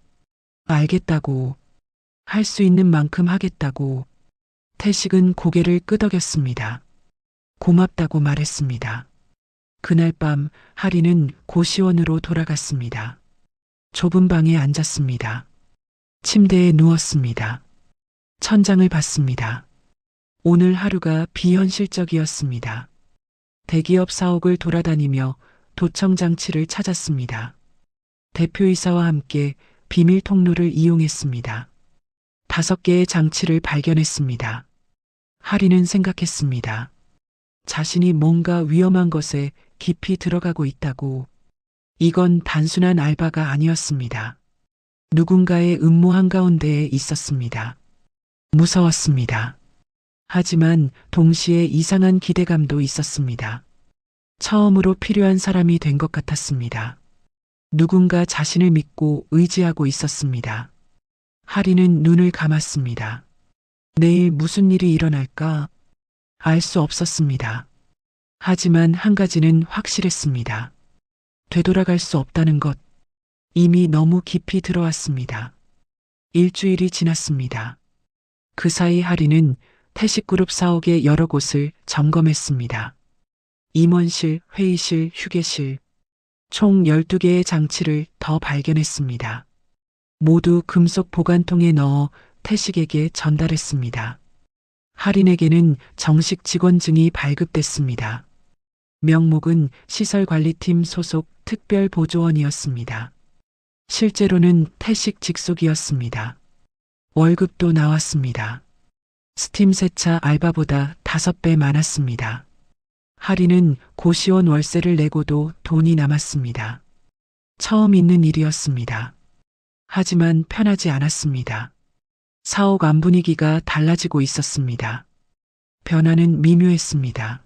알겠다고. 할 수 있는 만큼 하겠다고. 태식은 고개를 끄덕였습니다. 고맙다고 말했습니다. 그날 밤 할인은 고시원으로 돌아갔습니다. 좁은 방에 앉았습니다. 침대에 누웠습니다. 천장을 봤습니다. 오늘 하루가 비현실적이었습니다. 대기업 사옥을 돌아다니며 도청 장치를 찾았습니다. 대표이사와 함께 비밀 통로를 이용했습니다. 5개의 장치를 발견했습니다. 할인은 생각했습니다. 자신이 뭔가 위험한 것에 깊이 들어가고 있다고. 이건 단순한 알바가 아니었습니다. 누군가의 음모 한가운데에 있었습니다. 무서웠습니다. 하지만 동시에 이상한 기대감도 있었습니다. 처음으로 필요한 사람이 된 것 같았습니다. 누군가 자신을 믿고 의지하고 있었습니다. 하리는 눈을 감았습니다. 내일 무슨 일이 일어날까? 알 수 없었습니다. 하지만 한 가지는 확실했습니다. 되돌아갈 수 없다는 것. 이미 너무 깊이 들어왔습니다. 일주일이 지났습니다. 그 사이 하리는 태식그룹 사옥의 여러 곳을 점검했습니다. 임원실, 회의실, 휴게실, 총 12개의 장치를 더 발견했습니다. 모두 금속 보관통에 넣어 태식에게 전달했습니다. 할인에게는 정식 직원증이 발급됐습니다. 명목은 시설관리팀 소속 특별보조원이었습니다. 실제로는 태식 직속이었습니다. 월급도 나왔습니다. 스팀 세차 알바보다 5배 많았습니다. 할인은 고시원 월세를 내고도 돈이 남았습니다. 처음 있는 일이었습니다. 하지만 편하지 않았습니다. 사옥 안 분위기가 달라지고 있었습니다. 변화는 미묘했습니다.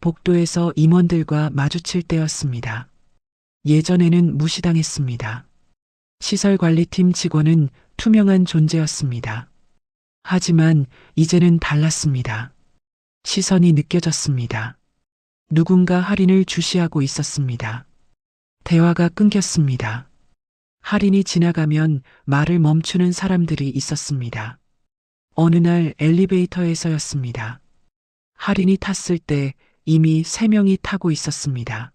복도에서 임원들과 마주칠 때였습니다. 예전에는 무시당했습니다. 시설관리팀 직원은 투명한 존재였습니다. 하지만 이제는 달랐습니다. 시선이 느껴졌습니다. 누군가 할인을 주시하고 있었습니다. 대화가 끊겼습니다. 할인이 지나가면 말을 멈추는 사람들이 있었습니다. 어느 날 엘리베이터에서였습니다. 할인이 탔을 때 이미 3명이 타고 있었습니다.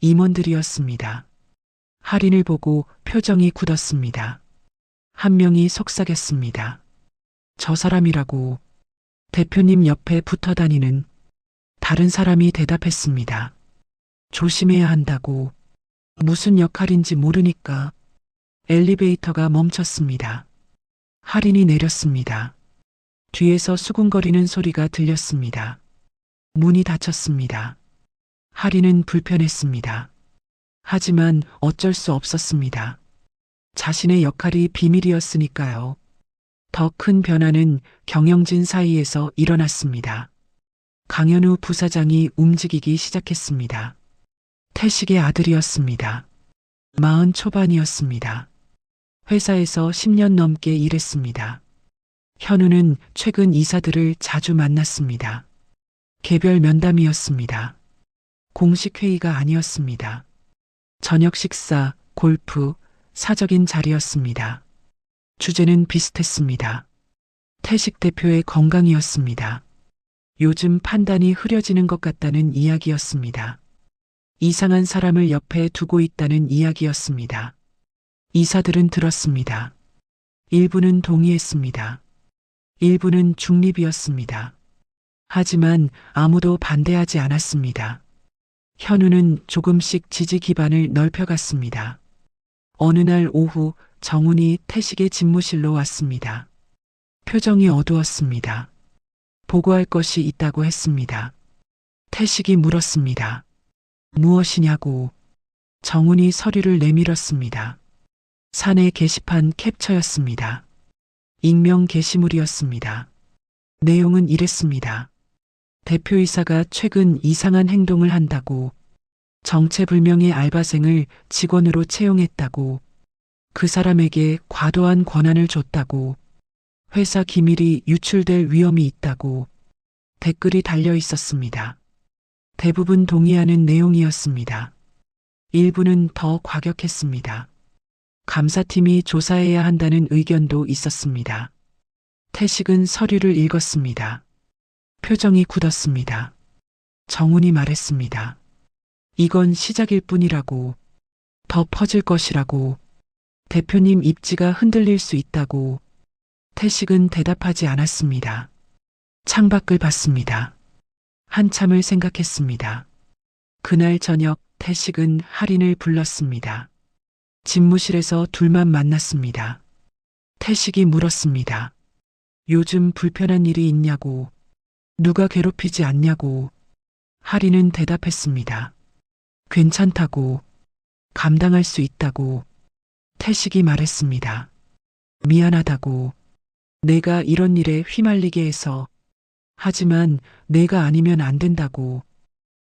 임원들이었습니다. 할인을 보고 표정이 굳었습니다. 한 명이 속삭였습니다. 저 사람이라고. 대표님 옆에 붙어 다니는 다른 사람이 대답했습니다. 조심해야 한다고. 무슨 역할인지 모르니까. 엘리베이터가 멈췄습니다. 할인이 내렸습니다. 뒤에서 수군거리는 소리가 들렸습니다. 문이 닫혔습니다. 할인은 불편했습니다. 하지만 어쩔 수 없었습니다. 자신의 역할이 비밀이었으니까요. 더 큰 변화는 경영진 사이에서 일어났습니다. 강현우 부사장이 움직이기 시작했습니다. 태식의 아들이었습니다. 40 초반이었습니다. 회사에서 10년 넘게 일했습니다. 현우는 최근 이사들을 자주 만났습니다. 개별 면담이었습니다. 공식 회의가 아니었습니다. 저녁 식사, 골프, 사적인 자리였습니다. 주제는 비슷했습니다. 태식 대표의 건강이었습니다. 요즘 판단이 흐려지는 것 같다는 이야기였습니다. 이상한 사람을 옆에 두고 있다는 이야기였습니다. 이사들은 들었습니다. 일부는 동의했습니다. 일부는 중립이었습니다. 하지만 아무도 반대하지 않았습니다. 현우는 조금씩 지지 기반을 넓혀갔습니다. 어느 날 오후 정훈이 태식의 집무실로 왔습니다. 표정이 어두웠습니다. 보고할 것이 있다고 했습니다. 태식이 물었습니다. 무엇이냐고. 정훈이 서류를 내밀었습니다. 사내 게시판 캡처였습니다. 익명 게시물이었습니다. 내용은 이랬습니다. 대표이사가 최근 이상한 행동을 한다고, 정체불명의 알바생을 직원으로 채용했다고, 그 사람에게 과도한 권한을 줬다고, 회사 기밀이 유출될 위험이 있다고 댓글이 달려 있었습니다. 대부분 동의하는 내용이었습니다. 일부는 더 과격했습니다. 감사팀이 조사해야 한다는 의견도 있었습니다. 태식은 서류를 읽었습니다. 표정이 굳었습니다. 정훈이 말했습니다. 이건 시작일 뿐이라고. 더 퍼질 것이라고. 대표님 입지가 흔들릴 수 있다고. 태식은 대답하지 않았습니다. 창밖을 봤습니다. 한참을 생각했습니다. 그날 저녁 태식은 할인을 불렀습니다. 집무실에서 둘만 만났습니다. 태식이 물었습니다. 요즘 불편한 일이 있냐고. 누가 괴롭히지 않냐고. 할인은 대답했습니다. 괜찮다고. 감당할 수 있다고. 태식이 말했습니다. 미안하다고. 내가 이런 일에 휘말리게 해서. 하지만 내가 아니면 안 된다고.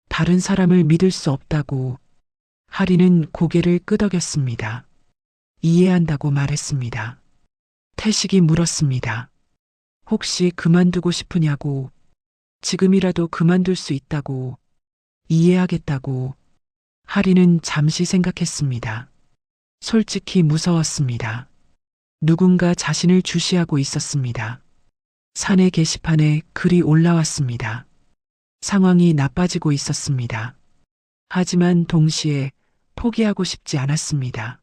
다른 사람을 믿을 수 없다고. 할인은 고개를 끄덕였습니다. 이해한다고 말했습니다. 태식이 물었습니다. 혹시 그만두고 싶으냐고. 지금이라도 그만둘 수 있다고. 이해하겠다고. 할인은 잠시 생각했습니다. 솔직히 무서웠습니다. 누군가 자신을 주시하고 있었습니다. 사내 게시판에 글이 올라왔습니다. 상황이 나빠지고 있었습니다. 하지만 동시에 포기하고 싶지 않았습니다.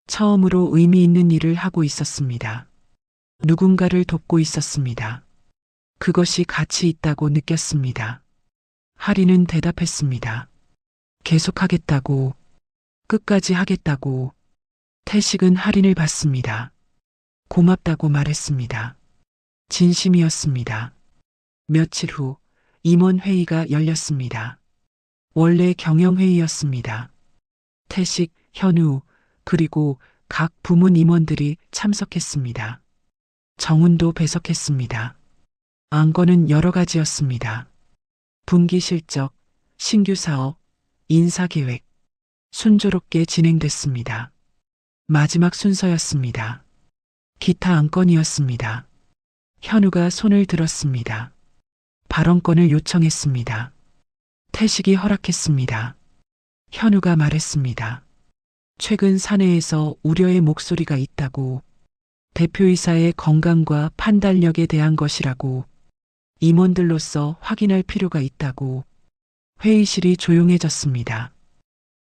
처음으로 의미 있는 일을 하고 있었습니다. 누군가를 돕고 있었습니다. 그것이 가치 있다고 느꼈습니다. 하리는 대답했습니다. 계속하겠다고, 끝까지 하겠다고. 태식은 할인을 받습니다. 고맙다고 말했습니다. 진심이었습니다. 며칠 후 임원회의가 열렸습니다. 원래 경영회의였습니다. 태식, 현우, 그리고 각 부문 임원들이 참석했습니다. 정훈도 배석했습니다. 안건은 여러 가지였습니다. 분기 실적, 신규 사업, 인사 계획, 순조롭게 진행됐습니다. 마지막 순서였습니다. 기타 안건이었습니다. 현우가 손을 들었습니다. 발언권을 요청했습니다. 태식이 허락했습니다. 현우가 말했습니다. 최근 사내에서 우려의 목소리가 있다고, 대표이사의 건강과 판단력에 대한 것이라고, 임원들로서 확인할 필요가 있다고. 회의실이 조용해졌습니다.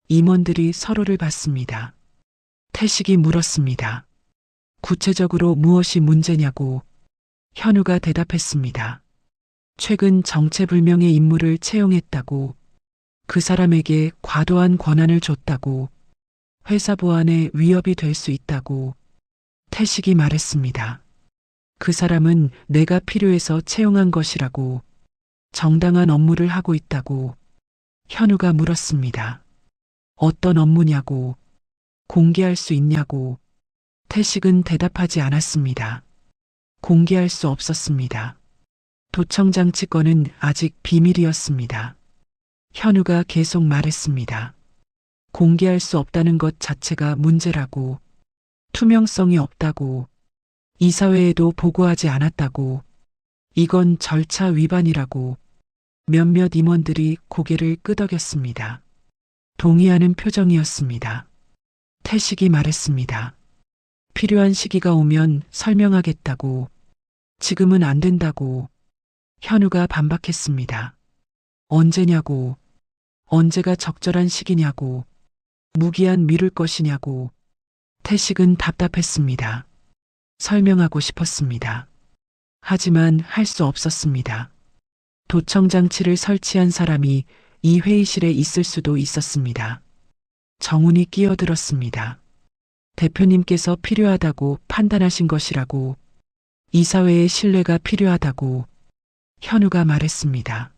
임원들이 서로를 봤습니다. 태식이 물었습니다. 구체적으로 무엇이 문제냐고. 현우가 대답했습니다. 최근 정체불명의 인물을 채용했다고. 그 사람에게 과도한 권한을 줬다고. 회사 보안에 위협이 될 수 있다고. 태식이 말했습니다. 그 사람은 내가 필요해서 채용한 것이라고. 정당한 업무를 하고 있다고. 현우가 물었습니다. 어떤 업무냐고. 공개할 수 있냐고. 태식은 대답하지 않았습니다. 공개할 수 없었습니다. 도청장치 건은 아직 비밀이었습니다. 현우가 계속 말했습니다. 공개할 수 없다는 것 자체가 문제라고. 투명성이 없다고. 이사회에도 보고하지 않았다고. 이건 절차 위반이라고. 몇몇 임원들이 고개를 끄덕였습니다. 동의하는 표정이었습니다. 태식이 말했습니다. 필요한 시기가 오면 설명하겠다고. 지금은 안 된다고. 현우가 반박했습니다. 언제냐고. 언제가 적절한 시기냐고. 무기한 미룰 것이냐고. 태식은 답답했습니다. 설명하고 싶었습니다. 하지만 할 수 없었습니다. 도청장치를 설치한 사람이 이 회의실에 있을 수도 있었습니다. 정훈이 끼어들었습니다. 대표님께서 필요하다고 판단하신 것이라고. 이사회의 신뢰가 필요하다고. 현우가 말했습니다.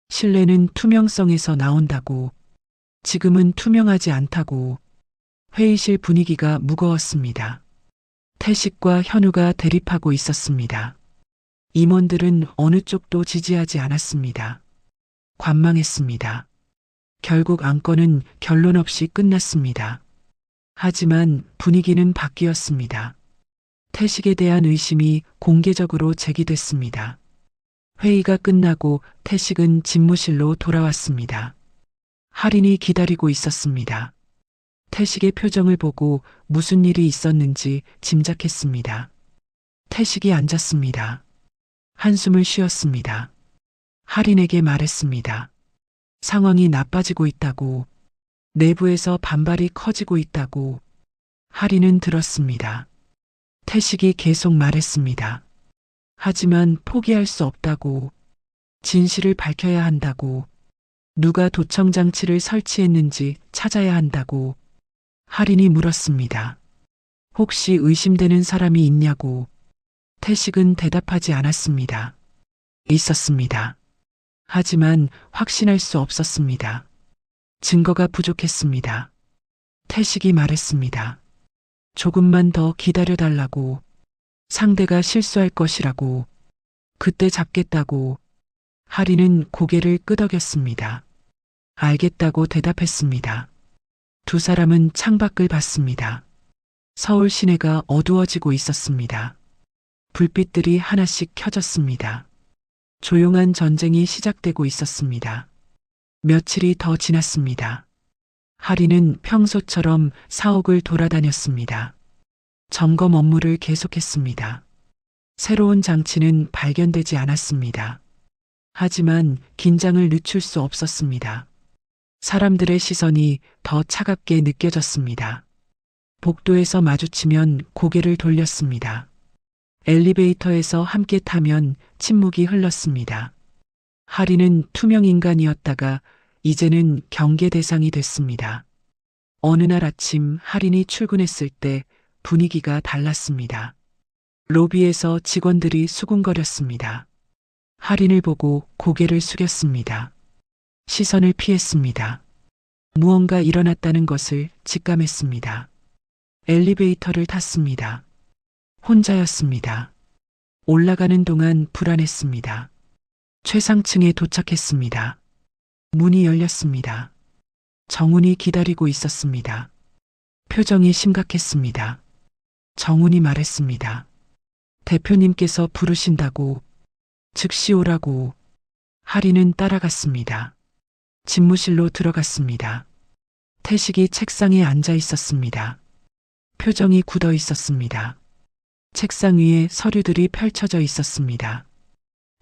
신뢰는 투명성에서 나온다고. 지금은 투명하지 않다고. 회의실 분위기가 무거웠습니다. 태식과 현우가 대립하고 있었습니다. 임원들은 어느 쪽도 지지하지 않았습니다. 관망했습니다. 결국 안건은 결론 없이 끝났습니다. 하지만 분위기는 바뀌었습니다. 태식에 대한 의심이 공개적으로 제기됐습니다. 회의가 끝나고 태식은 집무실로 돌아왔습니다. 할인이 기다리고 있었습니다. 태식의 표정을 보고 무슨 일이 있었는지 짐작했습니다. 태식이 앉았습니다. 한숨을 쉬었습니다. 할인에게 말했습니다. 상황이 나빠지고 있다고. 내부에서 반발이 커지고 있다고. 할인은 들었습니다. 태식이 계속 말했습니다. 하지만 포기할 수 없다고. 진실을 밝혀야 한다고. 누가 도청장치를 설치했는지 찾아야 한다고. 할인이 물었습니다. 혹시 의심되는 사람이 있냐고. 태식은 대답하지 않았습니다. 있었습니다. 하지만 확신할 수 없었습니다. 증거가 부족했습니다. 태식이 말했습니다. 조금만 더 기다려달라고. 상대가 실수할 것이라고. 그때 잡겠다고. 할인은 고개를 끄덕였습니다. 알겠다고 대답했습니다. 두 사람은 창밖을 봤습니다. 서울 시내가 어두워지고 있었습니다. 불빛들이 하나씩 켜졌습니다. 조용한 전쟁이 시작되고 있었습니다. 며칠이 더 지났습니다. 할인은 평소처럼 사옥을 돌아다녔습니다. 점검 업무를 계속했습니다. 새로운 장치는 발견되지 않았습니다. 하지만 긴장을 늦출 수 없었습니다. 사람들의 시선이 더 차갑게 느껴졌습니다. 복도에서 마주치면 고개를 돌렸습니다. 엘리베이터에서 함께 타면 침묵이 흘렀습니다. 하리는 투명 인간이었다가 이제는 경계 대상이 됐습니다. 어느 날 아침 하린이 출근했을 때 분위기가 달랐습니다. 로비에서 직원들이 수군거렸습니다. 하린을 보고 고개를 숙였습니다. 시선을 피했습니다. 무언가 일어났다는 것을 직감했습니다. 엘리베이터를 탔습니다. 혼자였습니다. 올라가는 동안 불안했습니다. 최상층에 도착했습니다. 문이 열렸습니다. 정훈이 기다리고 있었습니다. 표정이 심각했습니다. 정훈이 말했습니다. 대표님께서 부르신다고, 즉시 오라고. 하리는 따라갔습니다. 집무실로 들어갔습니다. 태식이 책상에 앉아 있었습니다. 표정이 굳어 있었습니다. 책상 위에 서류들이 펼쳐져 있었습니다.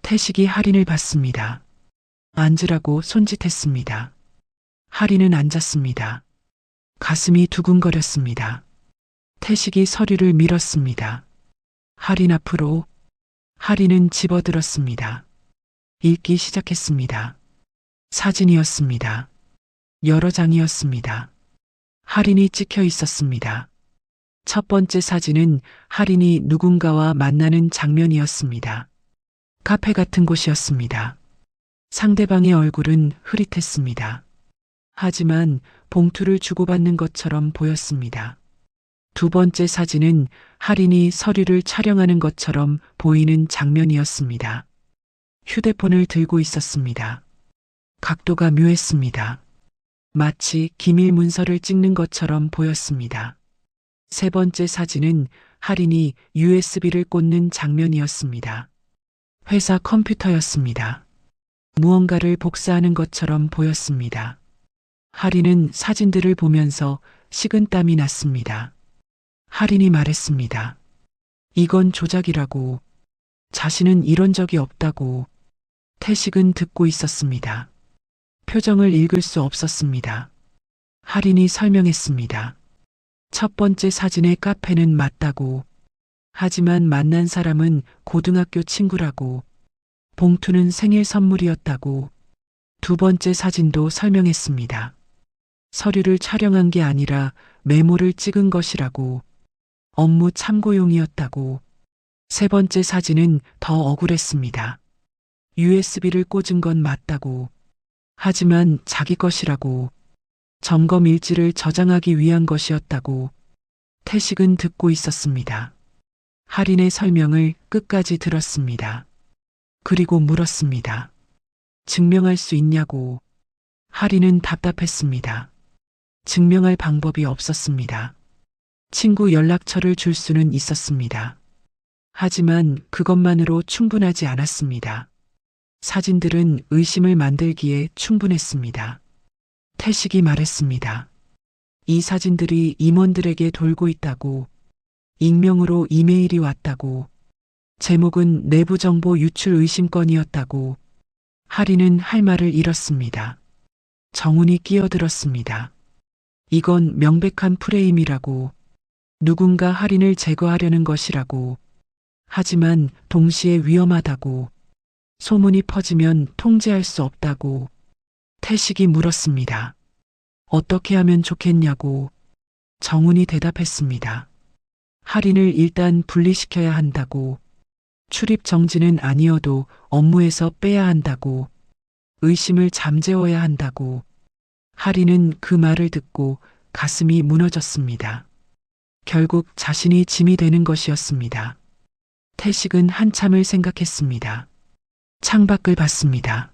태식이 하린을 봤습니다. 앉으라고 손짓했습니다. 하린은 앉았습니다. 가슴이 두근거렸습니다. 태식이 서류를 밀었습니다. 하린 앞으로. 하린은 집어들었습니다. 읽기 시작했습니다. 사진이었습니다. 여러 장이었습니다. 하린이 찍혀 있었습니다. 첫 번째 사진은 하린이 누군가와 만나는 장면이었습니다. 카페 같은 곳이었습니다. 상대방의 얼굴은 흐릿했습니다. 하지만 봉투를 주고받는 것처럼 보였습니다. 두 번째 사진은 하린이 서류를 촬영하는 것처럼 보이는 장면이었습니다. 휴대폰을 들고 있었습니다. 각도가 묘했습니다. 마치 기밀 문서를 찍는 것처럼 보였습니다. 세 번째 사진은 하린이 USB를 꽂는 장면이었습니다. 회사 컴퓨터였습니다. 무언가를 복사하는 것처럼 보였습니다. 하린은 사진들을 보면서 식은땀이 났습니다. 하린이 말했습니다. 이건 조작이라고. 자신은 이런 적이 없다고. 태식은 듣고 있었습니다. 표정을 읽을 수 없었습니다. 하린이 설명했습니다. 첫 번째 사진의 카페는 맞다고. 하지만 만난 사람은 고등학교 친구라고. 봉투는 생일 선물이었다고. 두 번째 사진도 설명했습니다. 서류를 촬영한 게 아니라 메모를 찍은 것이라고. 업무 참고용이었다고. 세 번째 사진은 더 억울했습니다. USB를 꽂은 건 맞다고. 하지만 자기 것이라고. 점검 일지를 저장하기 위한 것이었다고. 태식은 듣고 있었습니다. 하린의 설명을 끝까지 들었습니다. 그리고 물었습니다. 증명할 수 있냐고. 하린은 답답했습니다. 증명할 방법이 없었습니다. 친구 연락처를 줄 수는 있었습니다. 하지만 그것만으로 충분하지 않았습니다. 사진들은 의심을 만들기에 충분했습니다. 태식이 말했습니다. 이 사진들이 임원들에게 돌고 있다고. 익명으로 이메일이 왔다고. 제목은 내부정보 유출 의심건이었다고. 하린은 할 말을 잃었습니다. 정훈이 끼어들었습니다. 이건 명백한 프레임이라고. 누군가 하린을 제거하려는 것이라고. 하지만 동시에 위험하다고. 소문이 퍼지면 통제할 수 없다고. 태식이 물었습니다. 어떻게 하면 좋겠냐고. 정훈이 대답했습니다. 하린을 일단 분리시켜야 한다고. 출입 정지는 아니어도 업무에서 빼야 한다고. 의심을 잠재워야 한다고. 하린은 그 말을 듣고 가슴이 무너졌습니다. 결국 자신이 짐이 되는 것이었습니다. 태식은 한참을 생각했습니다. 창밖을 봤습니다.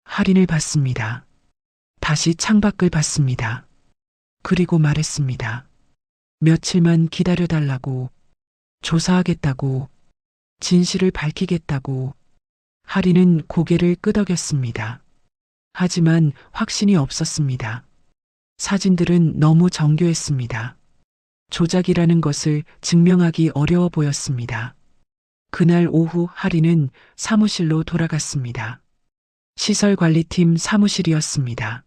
하린을 봤습니다. 다시 창밖을 봤습니다. 그리고 말했습니다. 며칠만 기다려달라고. 조사하겠다고. 진실을 밝히겠다고. 하린은 고개를 끄덕였습니다. 하지만 확신이 없었습니다. 사진들은 너무 정교했습니다. 조작이라는 것을 증명하기 어려워 보였습니다. 그날 오후 할인은 사무실로 돌아갔습니다. 시설관리팀 사무실이었습니다.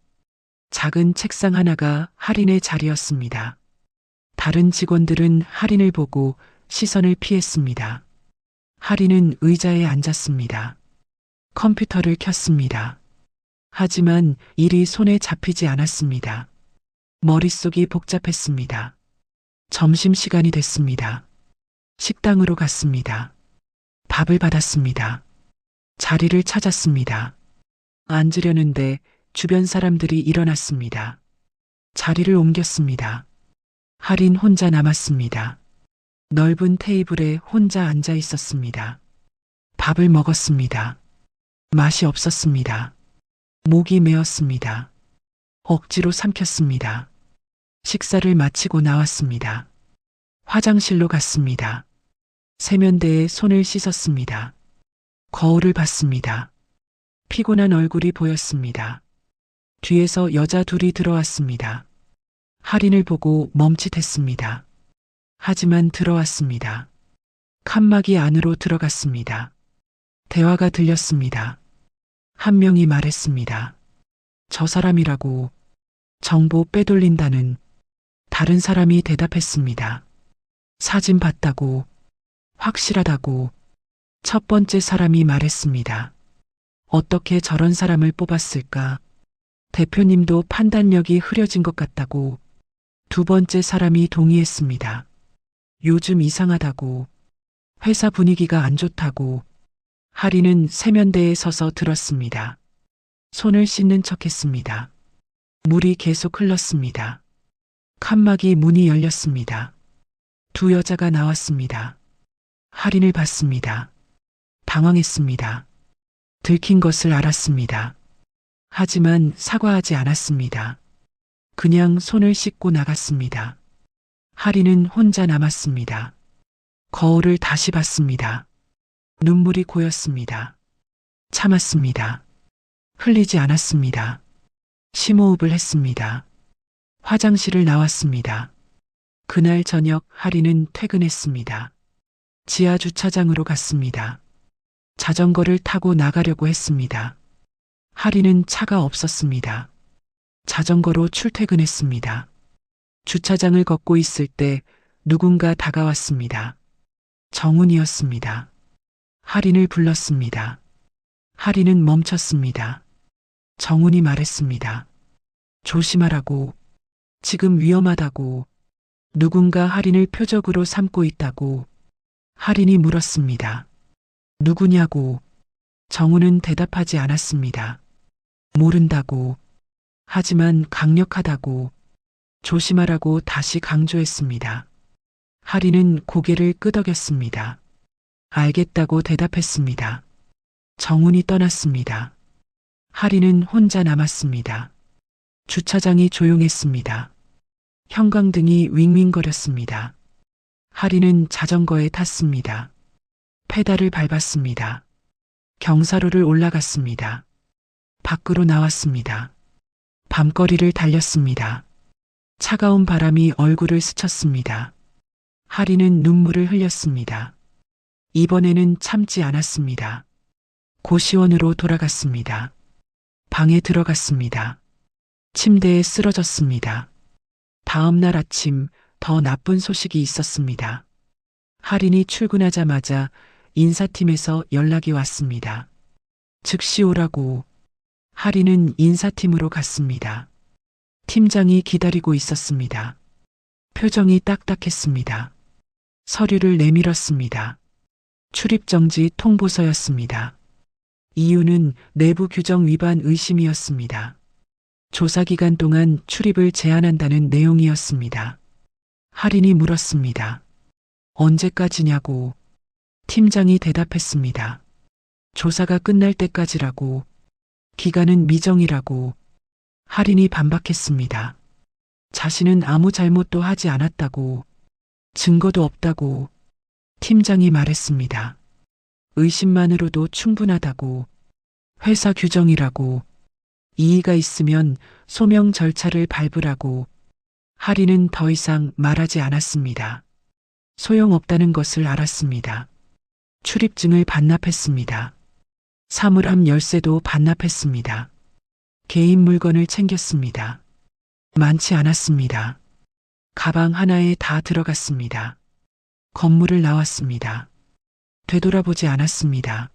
작은 책상 하나가 할인의 자리였습니다. 다른 직원들은 할인을 보고 시선을 피했습니다. 할인은 의자에 앉았습니다. 컴퓨터를 켰습니다. 하지만 일이 손에 잡히지 않았습니다. 머릿속이 복잡했습니다. 점심시간이 됐습니다. 식당으로 갔습니다. 밥을 받았습니다. 자리를 찾았습니다. 앉으려는데 주변 사람들이 일어났습니다. 자리를 옮겼습니다. 할인 혼자 남았습니다. 넓은 테이블에 혼자 앉아 있었습니다. 밥을 먹었습니다. 맛이 없었습니다. 목이 메었습니다. 억지로 삼켰습니다. 식사를 마치고 나왔습니다. 화장실로 갔습니다. 세면대에 손을 씻었습니다. 거울을 봤습니다. 피곤한 얼굴이 보였습니다. 뒤에서 여자 둘이 들어왔습니다. 할인을 보고 멈칫했습니다. 하지만 들어왔습니다. 칸막이 안으로 들어갔습니다. 대화가 들렸습니다. 한 명이 말했습니다. 저 사람이라고. 정보 빼돌린다는. 다른 사람이 대답했습니다. 사진 봤다고. 확실하다고. 첫 번째 사람이 말했습니다. 어떻게 저런 사람을 뽑았을까? 대표님도 판단력이 흐려진 것 같다고. 두 번째 사람이 동의했습니다. 요즘 이상하다고. 회사 분위기가 안 좋다고. 할인은 세면대에 서서 들었습니다. 손을 씻는 척했습니다. 물이 계속 흘렀습니다. 칸막이 문이 열렸습니다. 두 여자가 나왔습니다. 할인을 봤습니다. 당황했습니다. 들킨 것을 알았습니다. 하지만 사과하지 않았습니다. 그냥 손을 씻고 나갔습니다. 할인은 혼자 남았습니다. 거울을 다시 봤습니다. 눈물이 고였습니다. 참았습니다. 흘리지 않았습니다. 심호흡을 했습니다. 화장실을 나왔습니다. 그날 저녁 할인은 퇴근했습니다. 지하 주차장으로 갔습니다. 자전거를 타고 나가려고 했습니다. 할인은 차가 없었습니다. 자전거로 출퇴근했습니다. 주차장을 걷고 있을 때 누군가 다가왔습니다. 정훈이었습니다. 할인을 불렀습니다. 할인은 멈췄습니다. 정훈이 말했습니다. 조심하라고. 지금 위험하다고. 누군가 할인을 표적으로 삼고 있다고. 할인이 물었습니다. 누구냐고. 정훈은 대답하지 않았습니다. 모른다고. 하지만 강력하다고. 조심하라고 다시 강조했습니다. 할인은 고개를 끄덕였습니다. 알겠다고 대답했습니다. 정훈이 떠났습니다. 할인은 혼자 남았습니다. 주차장이 조용했습니다. 형광등이 윙윙거렸습니다. 할인은 자전거에 탔습니다. 페달을 밟았습니다. 경사로를 올라갔습니다. 밖으로 나왔습니다. 밤거리를 달렸습니다. 차가운 바람이 얼굴을 스쳤습니다. 할인은 눈물을 흘렸습니다. 이번에는 참지 않았습니다. 고시원으로 돌아갔습니다. 방에 들어갔습니다. 침대에 쓰러졌습니다. 다음 날 아침 더 나쁜 소식이 있었습니다. 할인이 출근하자마자 인사팀에서 연락이 왔습니다. 즉시 오라고. 할인은 인사팀으로 갔습니다. 팀장이 기다리고 있었습니다. 표정이 딱딱했습니다. 서류를 내밀었습니다. 출입정지 통보서였습니다. 이유는 내부 규정 위반 의심이었습니다. 조사 기간 동안 출입을 제한한다는 내용이었습니다. 할인이 물었습니다. 언제까지냐고. 팀장이 대답했습니다. 조사가 끝날 때까지라고. 기간은 미정이라고. 할인이 반박했습니다. 자신은 아무 잘못도 하지 않았다고. 증거도 없다고. 팀장이 말했습니다. 의심만으로도 충분하다고. 회사 규정이라고. 이의가 있으면 소명 절차를 밟으라고. 할인은 더 이상 말하지 않았습니다. 소용없다는 것을 알았습니다. 출입증을 반납했습니다. 사물함 열쇠도 반납했습니다. 개인 물건을 챙겼습니다. 많지 않았습니다. 가방 하나에 다 들어갔습니다. 건물을 나왔습니다. 되돌아보지 않았습니다.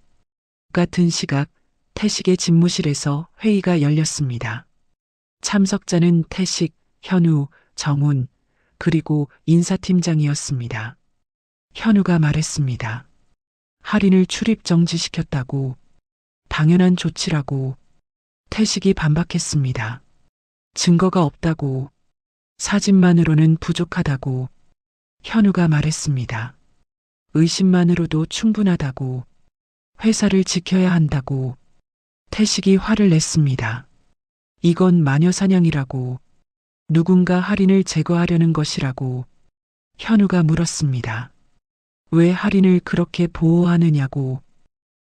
같은 시각 태식의 집무실에서 회의가 열렸습니다. 참석자는 태식, 현우, 정훈, 그리고 인사팀장이었습니다. 현우가 말했습니다. 할인을 출입 정지시켰다고, 당연한 조치라고. 태식이 반박했습니다. 증거가 없다고, 사진만으로는 부족하다고. 현우가 말했습니다. 의심만으로도 충분하다고. 회사를 지켜야 한다고. 태식이 화를 냈습니다. 이건 마녀사냥이라고. 누군가 할인을 제거하려는 것이라고. 현우가 물었습니다. 왜 할인을 그렇게 보호하느냐고.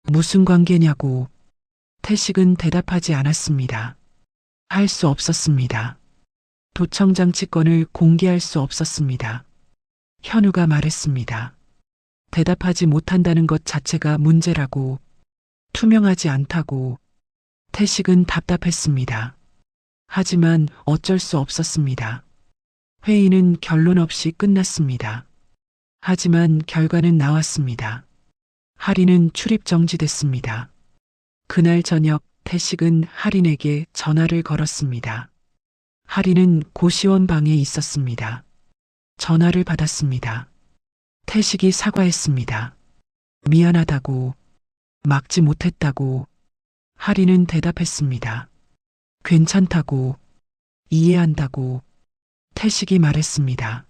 무슨 관계냐고. 태식은 대답하지 않았습니다. 할 수 없었습니다. 도청장치권을 공개할 수 없었습니다. 현우가 말했습니다. 대답하지 못한다는 것 자체가 문제라고. 투명하지 않다고. 태식은 답답했습니다. 하지만 어쩔 수 없었습니다. 회의는 결론 없이 끝났습니다. 하지만 결과는 나왔습니다. 할인은 출입 정지됐습니다. 그날 저녁 태식은 할인에게 전화를 걸었습니다. 할인은 고시원 방에 있었습니다. 전화를 받았습니다. 태식이 사과했습니다. 미안하다고, 막지 못했다고. 할인은 대답했습니다. 괜찮다고, 이해한다고. 태식이 말했습니다.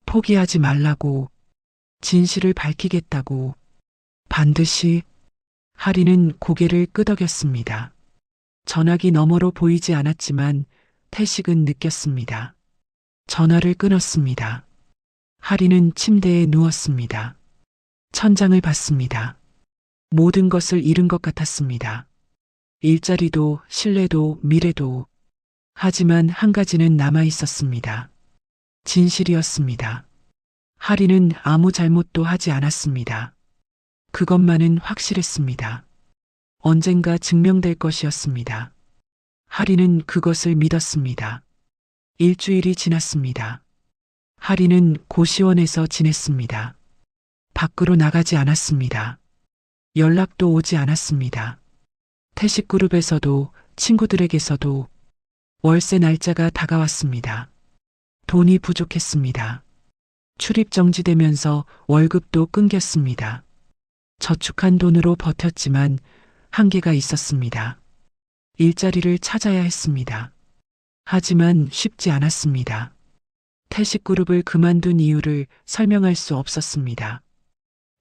포기하지 말라고, 진실을 밝히겠다고. 반드시. 할인은 고개를 끄덕였습니다. 전화기 너머로 보이지 않았지만 태식은 느꼈습니다. 전화를 끊었습니다. 할인은 침대에 누웠습니다. 천장을 봤습니다. 모든 것을 잃은 것 같았습니다. 일자리도, 신뢰도, 미래도. 하지만 한 가지는 남아 있었습니다. 진실이었습니다. 할인은 아무 잘못도 하지 않았습니다. 그것만은 확실했습니다. 언젠가 증명될 것이었습니다. 할인은 그것을 믿었습니다. 일주일이 지났습니다. 할인은 고시원에서 지냈습니다. 밖으로 나가지 않았습니다. 연락도 오지 않았습니다. 태식그룹에서도 친구들에게서도. 월세 날짜가 다가왔습니다. 돈이 부족했습니다. 출입 정지되면서 월급도 끊겼습니다. 저축한 돈으로 버텼지만 한계가 있었습니다. 일자리를 찾아야 했습니다. 하지만 쉽지 않았습니다. 태식그룹을 그만둔 이유를 설명할 수 없었습니다.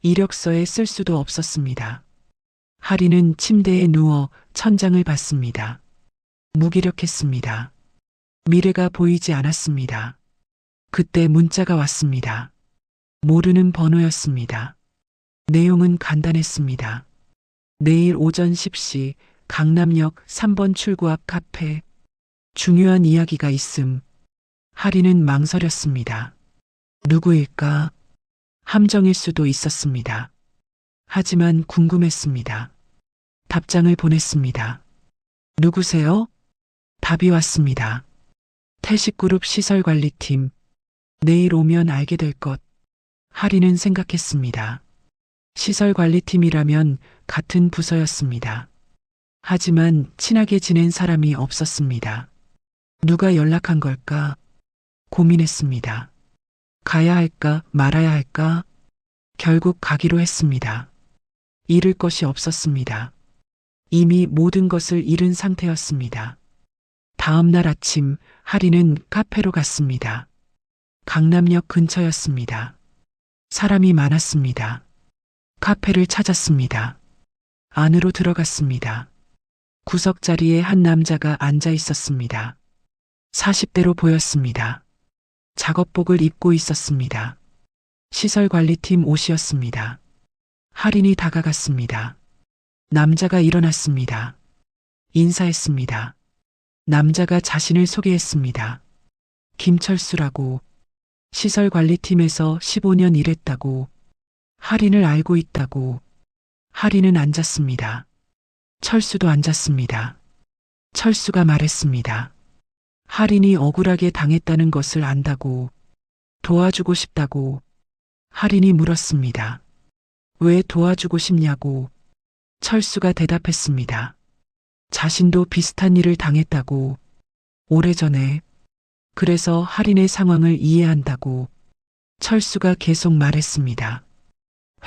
이력서에 쓸 수도 없었습니다. 할인은 침대에 누워 천장을 봤습니다. 무기력했습니다. 미래가 보이지 않았습니다. 그때 문자가 왔습니다. 모르는 번호였습니다. 내용은 간단했습니다. 내일 오전 10시 강남역 3번 출구 앞 카페. 중요한 이야기가 있음. 할인은 망설였습니다. 누구일까? 함정일 수도 있었습니다. 하지만 궁금했습니다. 답장을 보냈습니다. 누구세요? 답이 왔습니다. 태식그룹 시설관리팀. 내일 오면 알게 될 것. 할인은 생각했습니다. 시설관리팀이라면 같은 부서였습니다. 하지만 친하게 지낸 사람이 없었습니다. 누가 연락한 걸까? 고민했습니다. 가야 할까 말아야 할까? 결국 가기로 했습니다. 잃을 것이 없었습니다. 이미 모든 것을 잃은 상태였습니다. 다음 날 아침 할인은 카페로 갔습니다. 강남역 근처였습니다. 사람이 많았습니다. 카페를 찾았습니다. 안으로 들어갔습니다. 구석 자리에 한 남자가 앉아 있었습니다. 40대로 보였습니다. 작업복을 입고 있었습니다. 시설관리팀 옷이었습니다. 할인이 다가갔습니다. 남자가 일어났습니다. 인사했습니다. 남자가 자신을 소개했습니다. 김철수라고. 시설관리팀에서 15년 일했다고. 할인을 알고 있다고. 할인은 앉았습니다. 철수도 앉았습니다. 철수가 말했습니다. 할인이 억울하게 당했다는 것을 안다고. 도와주고 싶다고. 할인이 물었습니다. 왜 도와주고 싶냐고. 철수가 대답했습니다. 자신도 비슷한 일을 당했다고. 오래전에. 그래서 할인의 상황을 이해한다고. 철수가 계속 말했습니다.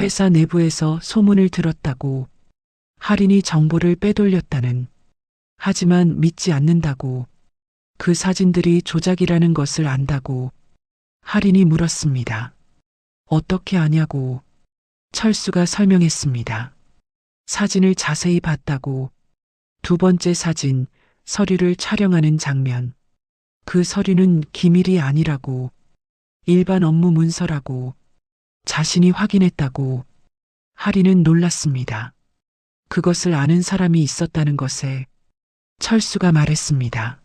회사 내부에서 소문을 들었다고. 할인이 정보를 빼돌렸다는. 하지만 믿지 않는다고. 그 사진들이 조작이라는 것을 안다고. 할인이 물었습니다. 어떻게 아냐고. 철수가 설명했습니다. 사진을 자세히 봤다고. 두 번째 사진, 서류를 촬영하는 장면. 그 서류는 기밀이 아니라고. 일반 업무 문서라고. 자신이 확인했다고. 할인은 놀랐습니다. 그것을 아는 사람이 있었다는 것에. 철수가 말했습니다.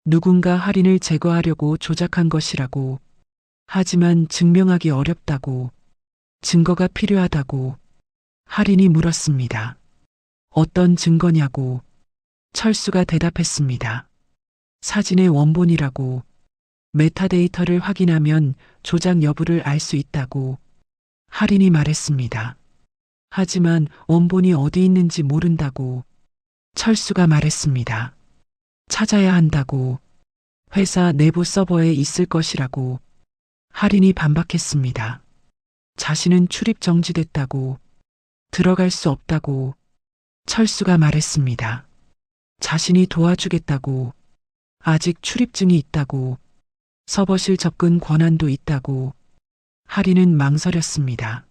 누군가 할인을 제거하려고 조작한 것이라고. 하지만 증명하기 어렵다고. 증거가 필요하다고. 할인이 물었습니다. 어떤 증거냐고. 철수가 대답했습니다. 사진의 원본이라고. 메타데이터를 확인하면 조작 여부를 알 수 있다고. 할인이 말했습니다. 하지만 원본이 어디 있는지 모른다고. 철수가 말했습니다. 찾아야 한다고. 회사 내부 서버에 있을 것이라고. 할인이 반박했습니다. 자신은 출입 정지됐다고. 들어갈 수 없다고. 철수가 말했습니다. 자신이 도와주겠다고. 아직 출입증이 있다고. 서버실 접근 권한도 있다고. 할인은 망설였습니다.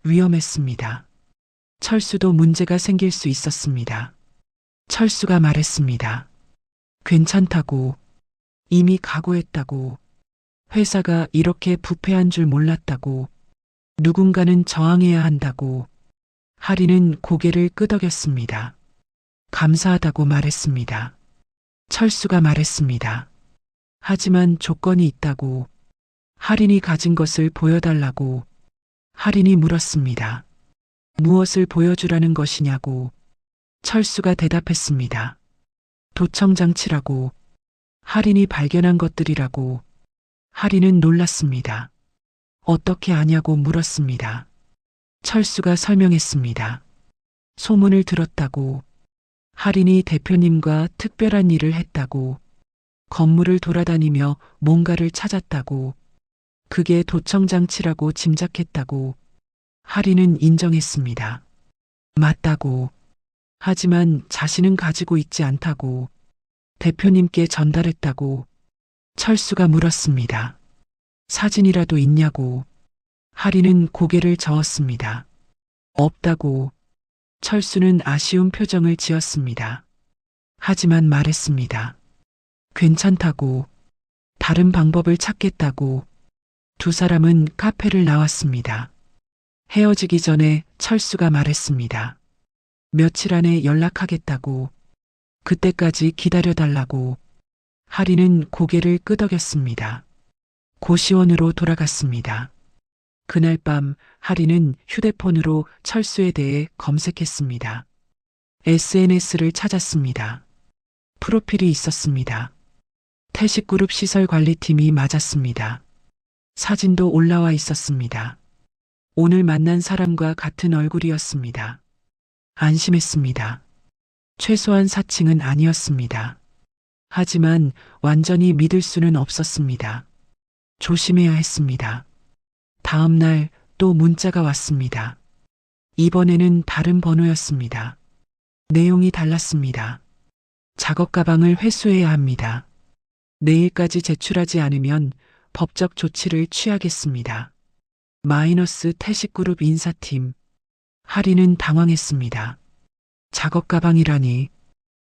위험했습니다. 철수도 문제가 생길 수 있었습니다. 철수가 말했습니다. 괜찮다고. 이미 각오했다고. 회사가 이렇게 부패한 줄 몰랐다고. 누군가는 저항해야 한다고. 할인은 고개를 끄덕였습니다. 감사하다고 말했습니다. 철수가 말했습니다. 하지만 조건이 있다고. 할인이 가진 것을 보여달라고. 할인이 물었습니다. 무엇을 보여주라는 것이냐고. 철수가 대답했습니다. 도청장치라고. 할인이 발견한 것들이라고. 할인은 놀랐습니다. 어떻게 아냐고 물었습니다. 철수가 설명했습니다. 소문을 들었다고. 할인이 대표님과 특별한 일을 했다고. 건물을 돌아다니며 뭔가를 찾았다고. 그게 도청장치라고 짐작했다고. 할인은 인정했습니다. 맞다고. 하지만 자신은 가지고 있지 않다고. 대표님께 전달했다고. 철수가 물었습니다. 사진이라도 있냐고. 할인은 고개를 저었습니다. 없다고. 철수는 아쉬운 표정을 지었습니다. 하지만 말했습니다. 괜찮다고. 다른 방법을 찾겠다고. 두 사람은 카페를 나왔습니다. 헤어지기 전에 철수가 말했습니다. 며칠 안에 연락하겠다고. 그때까지 기다려달라고. 할인은 고개를 끄덕였습니다. 고시원으로 돌아갔습니다. 그날 밤 할인은 휴대폰으로 철수에 대해 검색했습니다. SNS를 찾았습니다. 프로필이 있었습니다. 태식그룹 시설관리팀이 맞았습니다. 사진도 올라와 있었습니다. 오늘 만난 사람과 같은 얼굴이었습니다. 안심했습니다. 최소한 사칭은 아니었습니다. 하지만 완전히 믿을 수는 없었습니다. 조심해야 했습니다. 다음 날 또 문자가 왔습니다. 이번에는 다른 번호였습니다. 내용이 달랐습니다. 작업 가방을 회수해야 합니다. 내일까지 제출하지 않으면 법적 조치를 취하겠습니다. 마이너스 태식그룹 인사팀. 할인은 당황했습니다. 작업 가방이라니.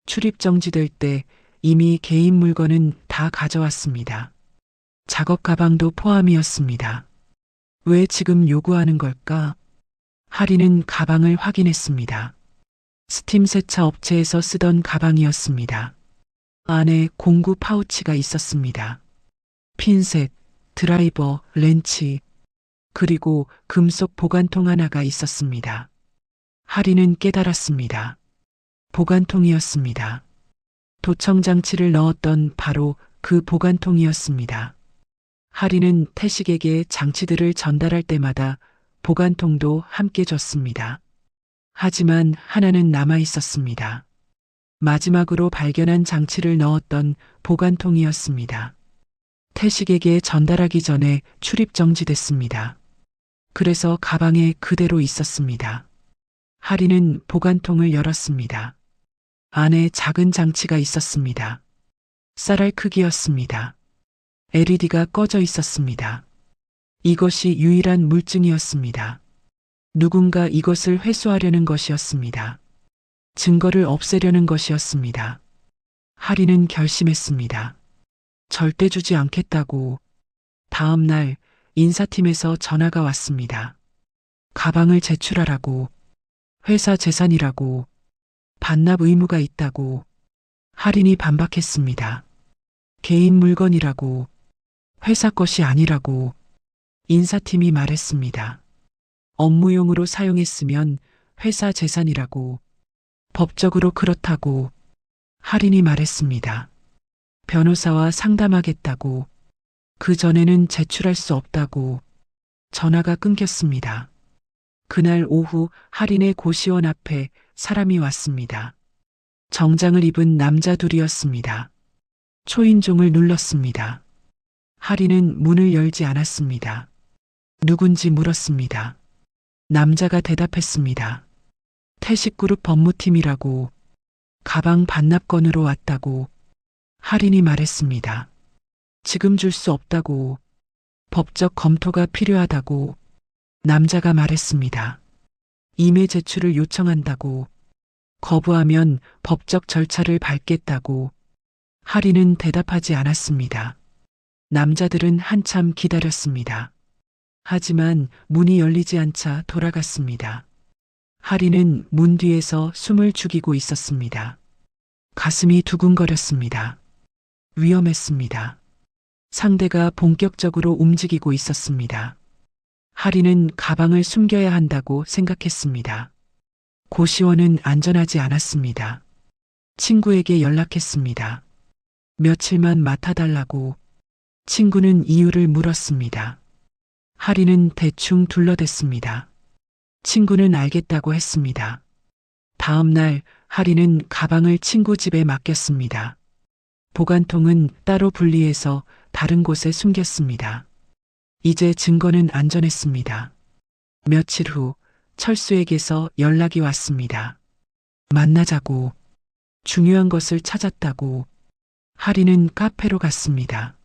출입 정지될 때 이미 개인 물건은 다 가져왔습니다. 작업 가방도 포함이었습니다. 왜 지금 요구하는 걸까? 할인은 가방을 확인했습니다. 스팀 세차 업체에서 쓰던 가방이었습니다. 안에 공구 파우치가 있었습니다. 핀셋, 드라이버, 렌치. 그리고 금속 보관통 하나가 있었습니다. 하리는 깨달았습니다. 보관통이었습니다. 도청장치를 넣었던 바로 그 보관통이었습니다. 하리는 태식에게 장치들을 전달할 때마다 보관통도 함께 줬습니다. 하지만 하나는 남아 있었습니다. 마지막으로 발견한 장치를 넣었던 보관통이었습니다. 태식에게 전달하기 전에 출입 정지됐습니다. 그래서 가방에 그대로 있었습니다. 하리는 보관통을 열었습니다. 안에 작은 장치가 있었습니다. 쌀알 크기였습니다. LED가 꺼져 있었습니다. 이것이 유일한 물증이었습니다. 누군가 이것을 회수하려는 것이었습니다. 증거를 없애려는 것이었습니다. 하리는 결심했습니다. 절대 주지 않겠다고. 다음 날 인사팀에서 전화가 왔습니다. 가방을 제출하라고. 회사 재산이라고. 반납 의무가 있다고. 할인이 반박했습니다. 개인 물건이라고. 회사 것이 아니라고. 인사팀이 말했습니다. 업무용으로 사용했으면 회사 재산이라고. 법적으로 그렇다고. 할인이 말했습니다. 변호사와 상담하겠다고. 그 전에는 제출할 수 없다고. 전화가 끊겼습니다. 그날 오후 할인의 고시원 앞에 사람이 왔습니다. 정장을 입은 남자 둘이었습니다. 초인종을 눌렀습니다. 할인은 문을 열지 않았습니다. 누군지 물었습니다. 남자가 대답했습니다. 태식그룹 법무팀이라고. 가방 반납건으로 왔다고. 할인이 말했습니다. 지금 줄 수 없다고. 법적 검토가 필요하다고. 남자가 말했습니다. 임의 제출을 요청한다고. 거부하면 법적 절차를 밟겠다고. 할인은 대답하지 않았습니다. 남자들은 한참 기다렸습니다. 하지만 문이 열리지 않자 돌아갔습니다. 할인은 문 뒤에서 숨을 죽이고 있었습니다. 가슴이 두근거렸습니다. 위험했습니다. 상대가 본격적으로 움직이고 있었습니다. 할인은 가방을 숨겨야 한다고 생각했습니다. 고시원은 안전하지 않았습니다. 친구에게 연락했습니다. 며칠만 맡아달라고. 친구는 이유를 물었습니다. 할인은 대충 둘러댔습니다. 친구는 알겠다고 했습니다. 다음 날 할인은 가방을 친구 집에 맡겼습니다. 보관통은 따로 분리해서 다른 곳에 숨겼습니다. 이제 증거는 안전했습니다. 며칠 후 철수에게서 연락이 왔습니다. 만나자고. 중요한 것을 찾았다고. 할인은 카페로 갔습니다.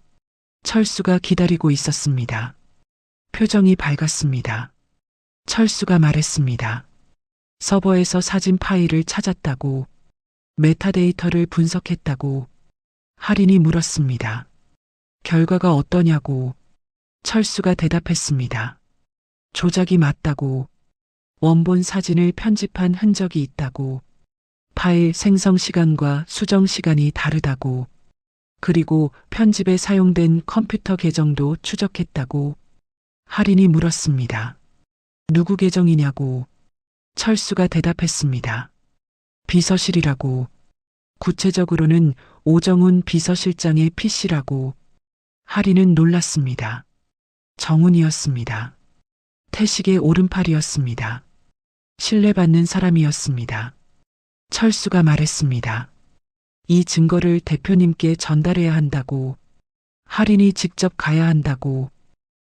철수가 기다리고 있었습니다. 표정이 밝았습니다. 철수가 말했습니다. 서버에서 사진 파일을 찾았다고. 메타데이터를 분석했다고. 할인이 물었습니다. 결과가 어떠냐고. 철수가 대답했습니다. 조작이 맞다고. 원본 사진을 편집한 흔적이 있다고. 파일 생성 시간과 수정 시간이 다르다고. 그리고 편집에 사용된 컴퓨터 계정도 추적했다고. 할인이 물었습니다. 누구 계정이냐고. 철수가 대답했습니다. 비서실이라고. 구체적으로는 오정훈 비서실장의 PC라고. 할인은 놀랐습니다. 정훈이었습니다. 태식의 오른팔이었습니다. 신뢰받는 사람이었습니다. 철수가 말했습니다. 이 증거를 대표님께 전달해야 한다고. 할인이 직접 가야 한다고.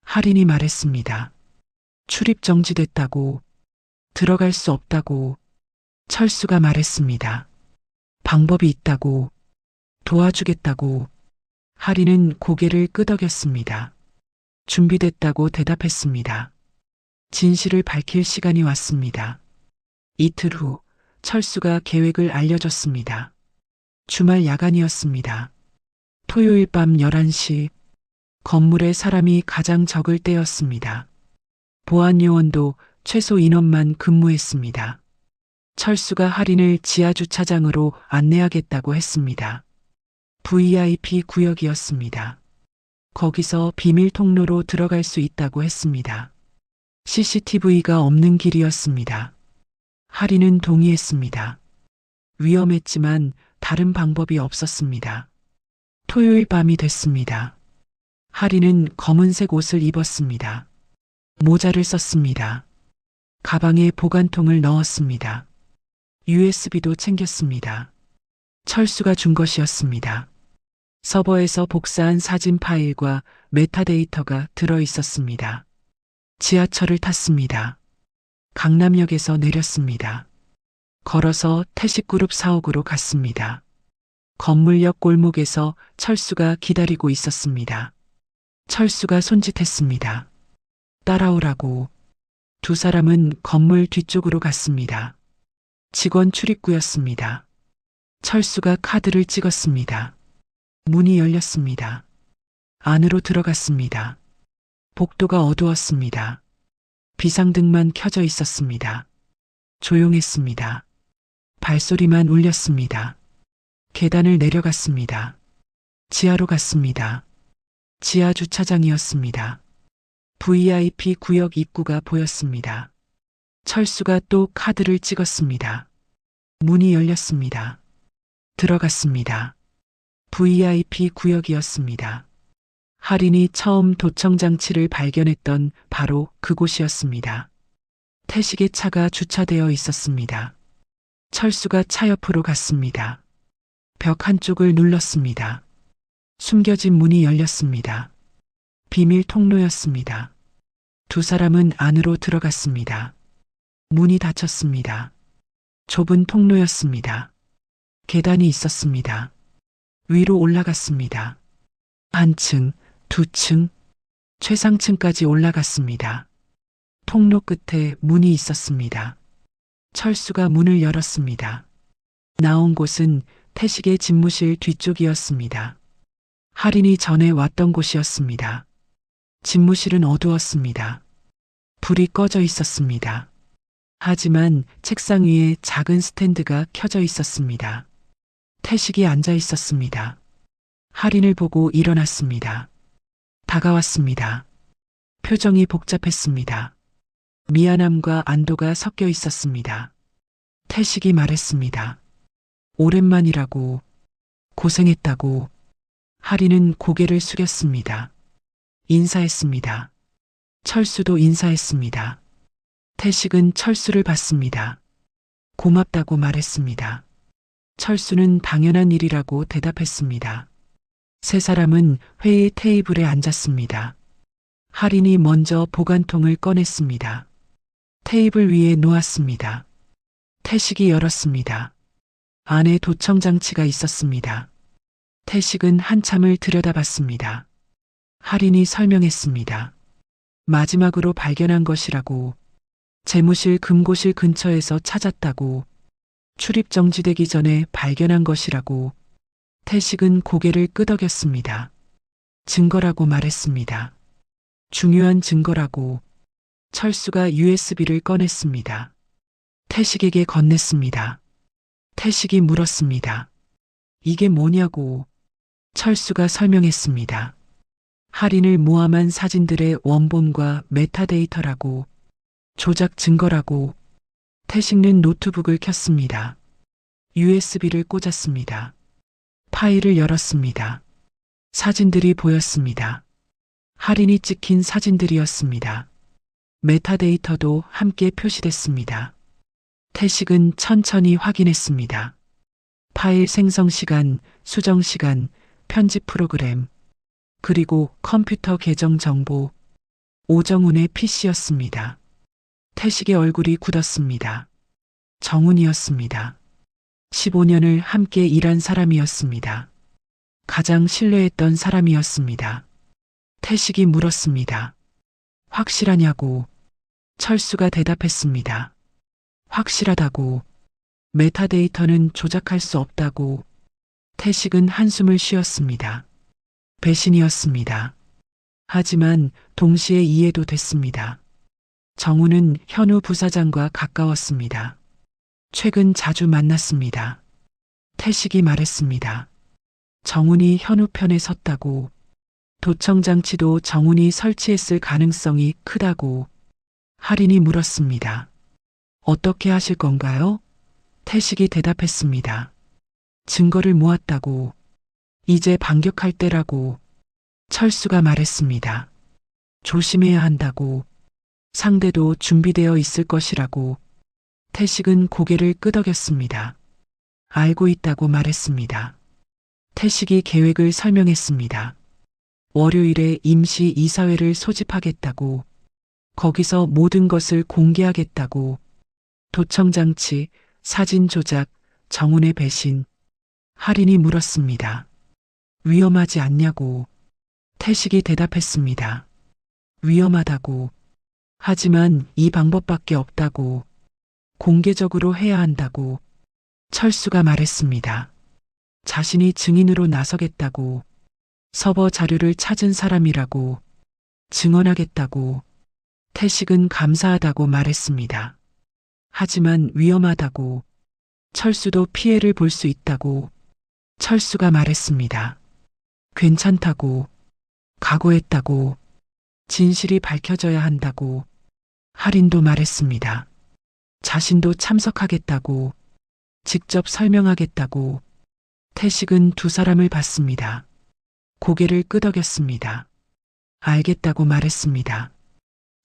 할인이 말했습니다. 출입 정지됐다고. 들어갈 수 없다고. 철수가 말했습니다. 방법이 있다고. 도와주겠다고. 할인은 고개를 끄덕였습니다. 준비됐다고 대답했습니다. 진실을 밝힐 시간이 왔습니다. 이틀 후 철수가 계획을 알려줬습니다. 주말 야간이었습니다. 토요일 밤 11시 건물에 사람이 가장 적을 때였습니다. 보안 요원도 최소 인원만 근무했습니다. 철수가 할인을 지하 주차장으로 안내하겠다고 했습니다. VIP 구역이었습니다. 거기서 비밀 통로로 들어갈 수 있다고 했습니다. CCTV가 없는 길이었습니다. 하리는 동의했습니다. 위험했지만 다른 방법이 없었습니다. 토요일 밤이 됐습니다. 하리는 검은색 옷을 입었습니다. 모자를 썼습니다. 가방에 보관통을 넣었습니다. USB도 챙겼습니다. 철수가 준 것이었습니다. 서버에서 복사한 사진 파일과 메타데이터가 들어 있었습니다. 지하철을 탔습니다. 강남역에서 내렸습니다. 걸어서 태식그룹 사옥으로 갔습니다. 건물역 골목에서 철수가 기다리고 있었습니다. 철수가 손짓했습니다. 따라오라고. 두 사람은 건물 뒤쪽으로 갔습니다. 직원 출입구였습니다. 철수가 카드를 찍었습니다. 문이 열렸습니다. 안으로 들어갔습니다. 복도가 어두웠습니다. 비상등만 켜져 있었습니다. 조용했습니다. 발소리만 울렸습니다. 계단을 내려갔습니다. 지하로 갔습니다. 지하 주차장이었습니다. VIP 구역 입구가 보였습니다. 철수가 또 카드를 찍었습니다. 문이 열렸습니다. 들어갔습니다. VIP 구역이었습니다. 할인이 처음 도청장치를 발견했던 바로 그곳이었습니다. 태식의 차가 주차되어 있었습니다. 철수가 차 옆으로 갔습니다. 벽 한쪽을 눌렀습니다. 숨겨진 문이 열렸습니다. 비밀 통로였습니다. 두 사람은 안으로 들어갔습니다. 문이 닫혔습니다. 좁은 통로였습니다. 계단이 있었습니다. 위로 올라갔습니다. 한 층, 두 층, 최상층까지 올라갔습니다. 통로 끝에 문이 있었습니다. 철수가 문을 열었습니다. 나온 곳은 태식의 집무실 뒤쪽이었습니다. 할인이 전에 왔던 곳이었습니다. 집무실은 어두웠습니다. 불이 꺼져 있었습니다. 하지만 책상 위에 작은 스탠드가 켜져 있었습니다. 태식이 앉아 있었습니다. 할인을 보고 일어났습니다. 다가왔습니다. 표정이 복잡했습니다. 미안함과 안도가 섞여 있었습니다. 태식이 말했습니다. 오랜만이라고, 고생했다고. 할인은 고개를 숙였습니다. 인사했습니다. 철수도 인사했습니다. 태식은 철수를 봤습니다. 고맙다고 말했습니다. 철수는 당연한 일이라고 대답했습니다. 세 사람은 회의 테이블에 앉았습니다. 할인이 먼저 보관통을 꺼냈습니다. 테이블 위에 놓았습니다. 태식이 열었습니다. 안에 도청장치가 있었습니다. 태식은 한참을 들여다봤습니다. 할인이 설명했습니다. 마지막으로 발견한 것이라고. 재무실 금고실 근처에서 찾았다고. 출입 정지되기 전에 발견한 것이라고. 태식은 고개를 끄덕였습니다. 증거라고 말했습니다. 중요한 증거라고. 철수가 USB를 꺼냈습니다. 태식에게 건넸습니다. 태식이 물었습니다. 이게 뭐냐고. 철수가 설명했습니다. 할인을 모함한 사진들의 원본과 메타데이터라고. 조작 증거라고. 태식은 노트북을 켰습니다. USB를 꽂았습니다. 파일을 열었습니다. 사진들이 보였습니다. 할인이 찍힌 사진들이었습니다. 메타데이터도 함께 표시됐습니다. 태식은 천천히 확인했습니다. 파일 생성 시간, 수정 시간, 편집 프로그램, 그리고 컴퓨터 계정 정보, 오정훈의 PC였습니다. 태식의 얼굴이 굳었습니다. 정훈이었습니다. 15년을 함께 일한 사람이었습니다. 가장 신뢰했던 사람이었습니다. 태식이 물었습니다. 확실하냐고. 철수가 대답했습니다. 확실하다고. 메타데이터는 조작할 수 없다고. 태식은 한숨을 쉬었습니다. 배신이었습니다. 하지만 동시에 이해도 됐습니다. 정우는 현우 부사장과 가까웠습니다. 최근 자주 만났습니다. 태식이 말했습니다. 정훈이 현우 편에 섰다고. 도청장치도 정훈이 설치했을 가능성이 크다고. 할인이 물었습니다. 어떻게 하실 건가요? 태식이 대답했습니다. 증거를 모았다고. 이제 반격할 때라고. 철수가 말했습니다. 조심해야 한다고. 상대도 준비되어 있을 것이라고. 태식은 고개를 끄덕였습니다. 알고 있다고 말했습니다. 태식이 계획을 설명했습니다. 월요일에 임시 이사회를 소집하겠다고. 거기서 모든 것을 공개하겠다고. 도청장치, 사진 조작, 정훈의 배신. 할인이 물었습니다. 위험하지 않냐고. 태식이 대답했습니다. 위험하다고. 하지만 이 방법밖에 없다고. 공개적으로 해야 한다고. 철수가 말했습니다. 자신이 증인으로 나서겠다고. 서버 자료를 찾은 사람이라고. 증언하겠다고. 태식은 감사하다고 말했습니다. 하지만 위험하다고. 철수도 피해를 볼 수 있다고. 철수가 말했습니다. 괜찮다고. 각오했다고. 진실이 밝혀져야 한다고. 할인도 말했습니다. 자신도 참석하겠다고. 직접 설명하겠다고. 태식은 두 사람을 봤습니다. 고개를 끄덕였습니다. 알겠다고 말했습니다.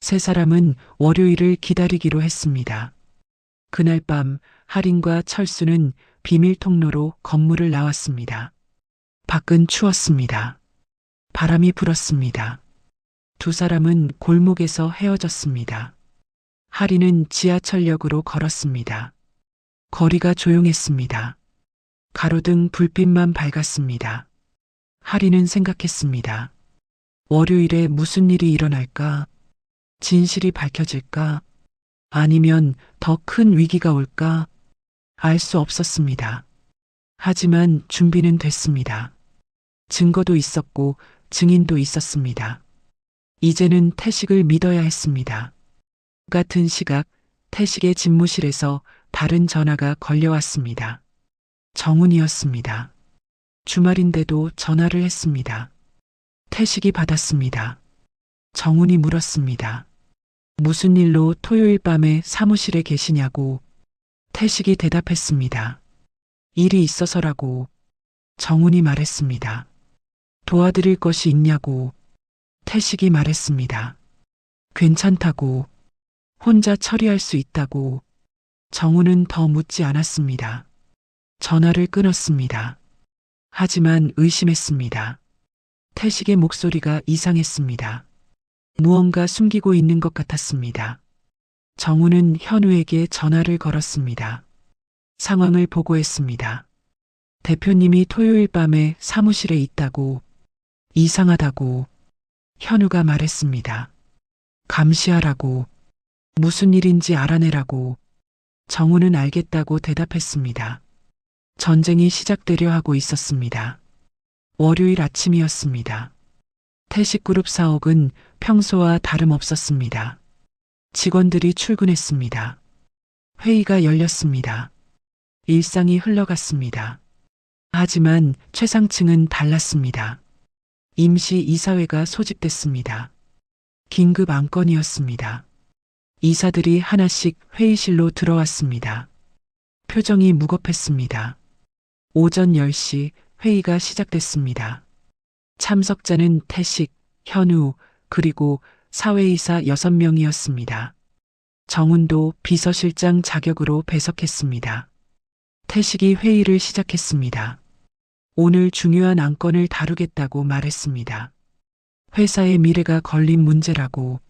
세 사람은 월요일을 기다리기로 했습니다. 그날 밤 할인과 철수는 비밀 통로로 건물을 나왔습니다. 밖은 추웠습니다. 바람이 불었습니다. 두 사람은 골목에서 헤어졌습니다. 할인은 지하철역으로 걸었습니다. 거리가 조용했습니다. 가로등 불빛만 밝았습니다. 할인은 생각했습니다. 월요일에 무슨 일이 일어날까? 진실이 밝혀질까? 아니면 더 큰 위기가 올까? 알 수 없었습니다. 하지만 준비는 됐습니다. 증거도 있었고 증인도 있었습니다. 이제는 태식을 믿어야 했습니다. 같은 시각 태식의 집무실에서 다른 전화가 걸려왔습니다. 정훈이었습니다. 주말인데도 전화를 했습니다. 태식이 받았습니다. 정훈이 물었습니다. 무슨 일로 토요일 밤에 사무실에 계시냐고. 태식이 대답했습니다. 일이 있어서라고. 정훈이 말했습니다. 도와드릴 것이 있냐고. 태식이 말했습니다. 괜찮다고. 혼자 처리할 수 있다고. 정훈은 더 묻지 않았습니다. 전화를 끊었습니다. 하지만 의심했습니다. 태식의 목소리가 이상했습니다. 무언가 숨기고 있는 것 같았습니다. 정훈은 현우에게 전화를 걸었습니다. 상황을 보고했습니다. 대표님이 토요일 밤에 사무실에 있다고. 이상하다고. 현우가 말했습니다. 감시하라고. 무슨 일인지 알아내라고. 정훈은 알겠다고 대답했습니다. 전쟁이 시작되려 하고 있었습니다. 월요일 아침이었습니다. 태식그룹 사옥은 평소와 다름없었습니다. 직원들이 출근했습니다. 회의가 열렸습니다. 일상이 흘러갔습니다. 하지만 최상층은 달랐습니다. 임시 이사회가 소집됐습니다. 긴급 안건이었습니다. 이사들이 하나씩 회의실로 들어왔습니다. 표정이 무겁했습니다. 오전 10시 회의가 시작됐습니다. 참석자는 태식, 현우, 그리고 사회이사 6명이었습니다. 정훈도 비서실장 자격으로 배석했습니다. 태식이 회의를 시작했습니다. 오늘 중요한 안건을 다루겠다고 말했습니다. 회사의 미래가 걸린 문제라고.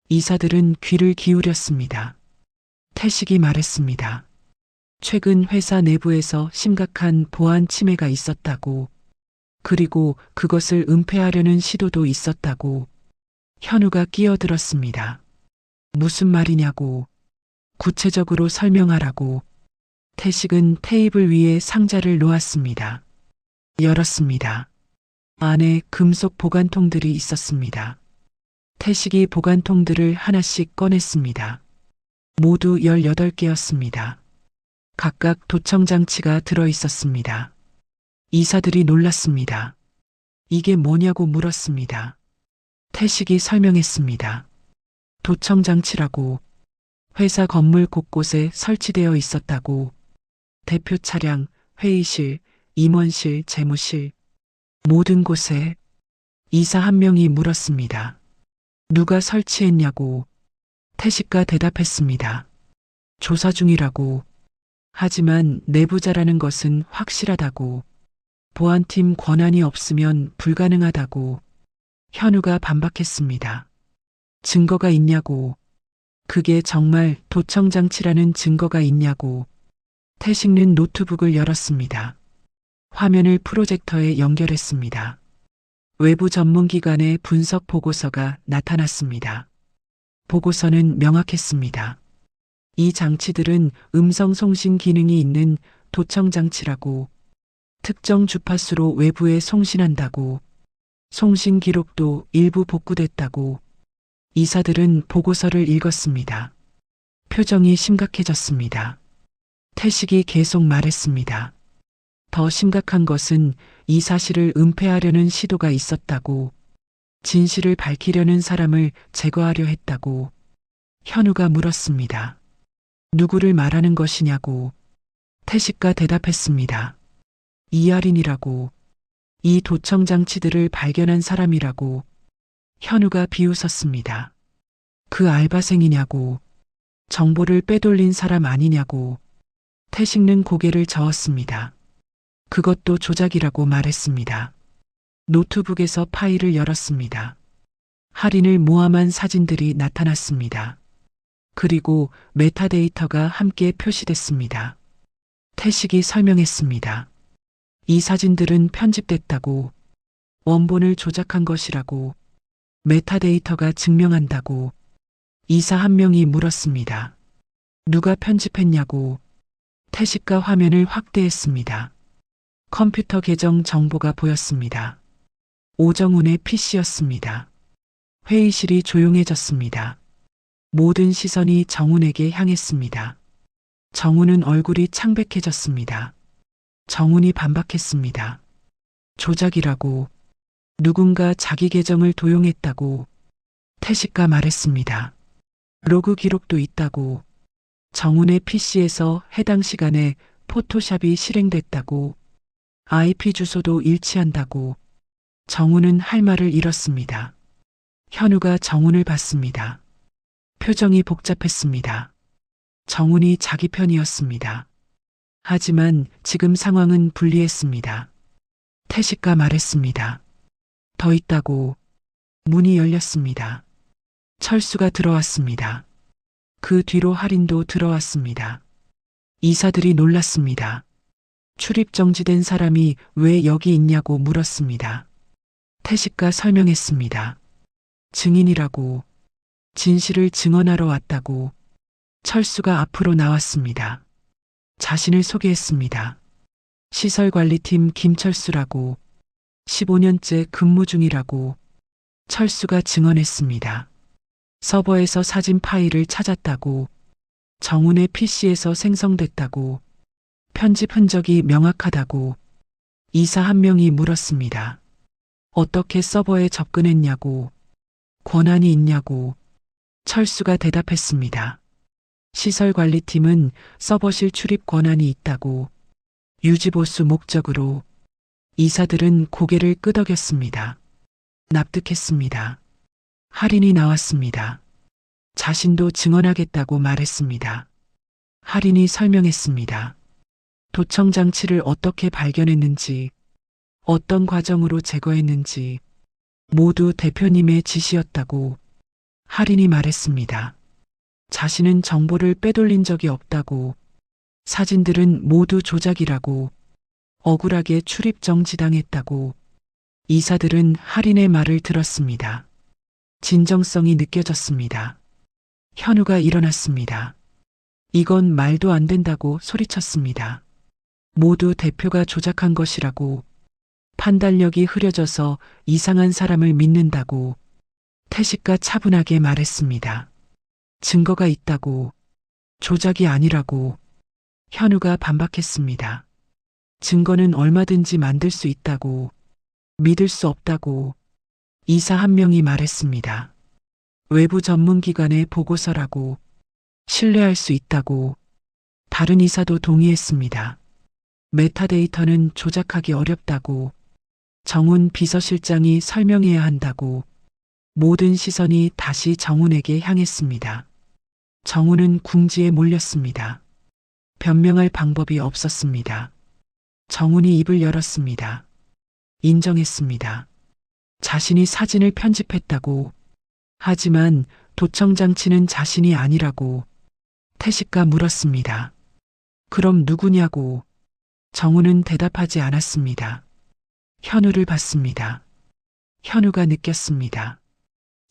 이사들은 귀를 기울였습니다. 태식이 말했습니다. 최근 회사 내부에서 심각한 보안 침해가 있었다고. 그리고 그것을 은폐하려는 시도도 있었다고. 현우가 끼어들었습니다. 무슨 말이냐고. 구체적으로 설명하라고. 태식은 테이블 위에 상자를 놓았습니다. 열었습니다. 안에 금속 보관통들이 있었습니다. 태식이 보관통들을 하나씩 꺼냈습니다. 모두 18개였습니다. 각각 도청장치가 들어있었습니다. 이사들이 놀랐습니다. 이게 뭐냐고 물었습니다. 태식이 설명했습니다. 도청장치라고, 회사 건물 곳곳에 설치되어 있었다고, 대표 차량, 회의실, 임원실, 재무실, 모든 곳에 이사 한 명이 물었습니다. 누가 설치했냐고. 태식과 대답했습니다. 조사 중이라고. 하지만 내부자라는 것은 확실하다고. 보안팀 권한이 없으면 불가능하다고. 현우가 반박했습니다. 증거가 있냐고. 그게 정말 도청장치라는 증거가 있냐고. 태식는 노트북을 열었습니다. 화면을 프로젝터에 연결했습니다. 외부 전문기관의 분석 보고서가 나타났습니다. 보고서는 명확했습니다. 이 장치들은 음성 송신 기능이 있는 도청장치라고, 특정 주파수로 외부에 송신한다고, 송신 기록도 일부 복구됐다고. 이사들은 보고서를 읽었습니다. 표정이 심각해졌습니다. 태식이 계속 말했습니다. 더 심각한 것은 이 사실을 은폐하려는 시도가 있었다고, 진실을 밝히려는 사람을 제거하려 했다고. 현우가 물었습니다. 누구를 말하는 것이냐고. 태식과 대답했습니다. 이하린이라고. 이 도청장치들을 발견한 사람이라고. 현우가 비웃었습니다. 그 알바생이냐고. 정보를 빼돌린 사람 아니냐고. 태식는 고개를 저었습니다. 그것도 조작이라고 말했습니다. 노트북에서 파일을 열었습니다. 할인을 모함한 사진들이 나타났습니다. 그리고 메타데이터가 함께 표시됐습니다. 태식이 설명했습니다. 이 사진들은 편집됐다고, 원본을 조작한 것이라고, 메타데이터가 증명한다고. 이사 한 명이 물었습니다. 누가 편집했냐고. 태식과 화면을 확대했습니다. 컴퓨터 계정 정보가 보였습니다. 오정훈의 PC였습니다. 회의실이 조용해졌습니다. 모든 시선이 정훈에게 향했습니다. 정훈은 얼굴이 창백해졌습니다. 정훈이 반박했습니다. 조작이라고. 누군가 자기 계정을 도용했다고. 태식과 말했습니다. 로그 기록도 있다고. 정훈의 PC에서 해당 시간에 포토샵이 실행됐다고. IP 주소도 일치한다고. 정훈은 할 말을 잃었습니다. 현우가 정훈을 봤습니다. 표정이 복잡했습니다. 정훈이 자기 편이었습니다. 하지만 지금 상황은 불리했습니다. 태식과 말했습니다. 더 있다고. 문이 열렸습니다. 철수가 들어왔습니다. 그 뒤로 할인도 들어왔습니다. 이사들이 놀랐습니다. 출입 정지된 사람이 왜 여기 있냐고 물었습니다. 태식과 설명했습니다. 증인이라고. 진실을 증언하러 왔다고. 철수가 앞으로 나왔습니다. 자신을 소개했습니다. 시설관리팀 김철수라고. 15년째 근무 중이라고. 철수가 증언했습니다. 서버에서 사진 파일을 찾았다고. 정훈의 PC에서 생성됐다고. 편집 흔적이 명확하다고. 이사 한 명이 물었습니다. 어떻게 서버에 접근했냐고. 권한이 있냐고. 철수가 대답했습니다. 시설관리팀은 서버실 출입 권한이 있다고. 유지보수 목적으로. 이사들은 고개를 끄덕였습니다. 납득했습니다. 할인이 나왔습니다. 자신도 증언하겠다고 말했습니다. 할인이 설명했습니다. 도청장치를 어떻게 발견했는지, 어떤 과정으로 제거했는지 모두 대표님의 지시였다고. 할인이 말했습니다. 자신은 정보를 빼돌린 적이 없다고. 사진들은 모두 조작이라고. 억울하게 출입 정지당했다고. 이사들은 할인의 말을 들었습니다. 진정성이 느껴졌습니다. 현우가 일어났습니다. 이건 말도 안 된다고 소리쳤습니다. 모두 대표가 조작한 것이라고. 판단력이 흐려져서 이상한 사람을 믿는다고. 태식과 차분하게 말했습니다. 증거가 있다고. 조작이 아니라고. 현우가 반박했습니다. 증거는 얼마든지 만들 수 있다고. 믿을 수 없다고. 이사 한 명이 말했습니다. 외부 전문기관의 보고서라고, 신뢰할 수 있다고, 다른 이사도 동의했습니다. 메타데이터는 조작하기 어렵다고, 정훈 비서실장이 설명해야 한다고, 모든 시선이 다시 정훈에게 향했습니다. 정훈은 궁지에 몰렸습니다. 변명할 방법이 없었습니다. 정훈이 입을 열었습니다. 인정했습니다. 자신이 사진을 편집했다고, 하지만 도청장치는 자신이 아니라고 태식가 물었습니다. 그럼 누구냐고. 정훈은 대답하지 않았습니다. 현우를 봤습니다. 현우가 느꼈습니다.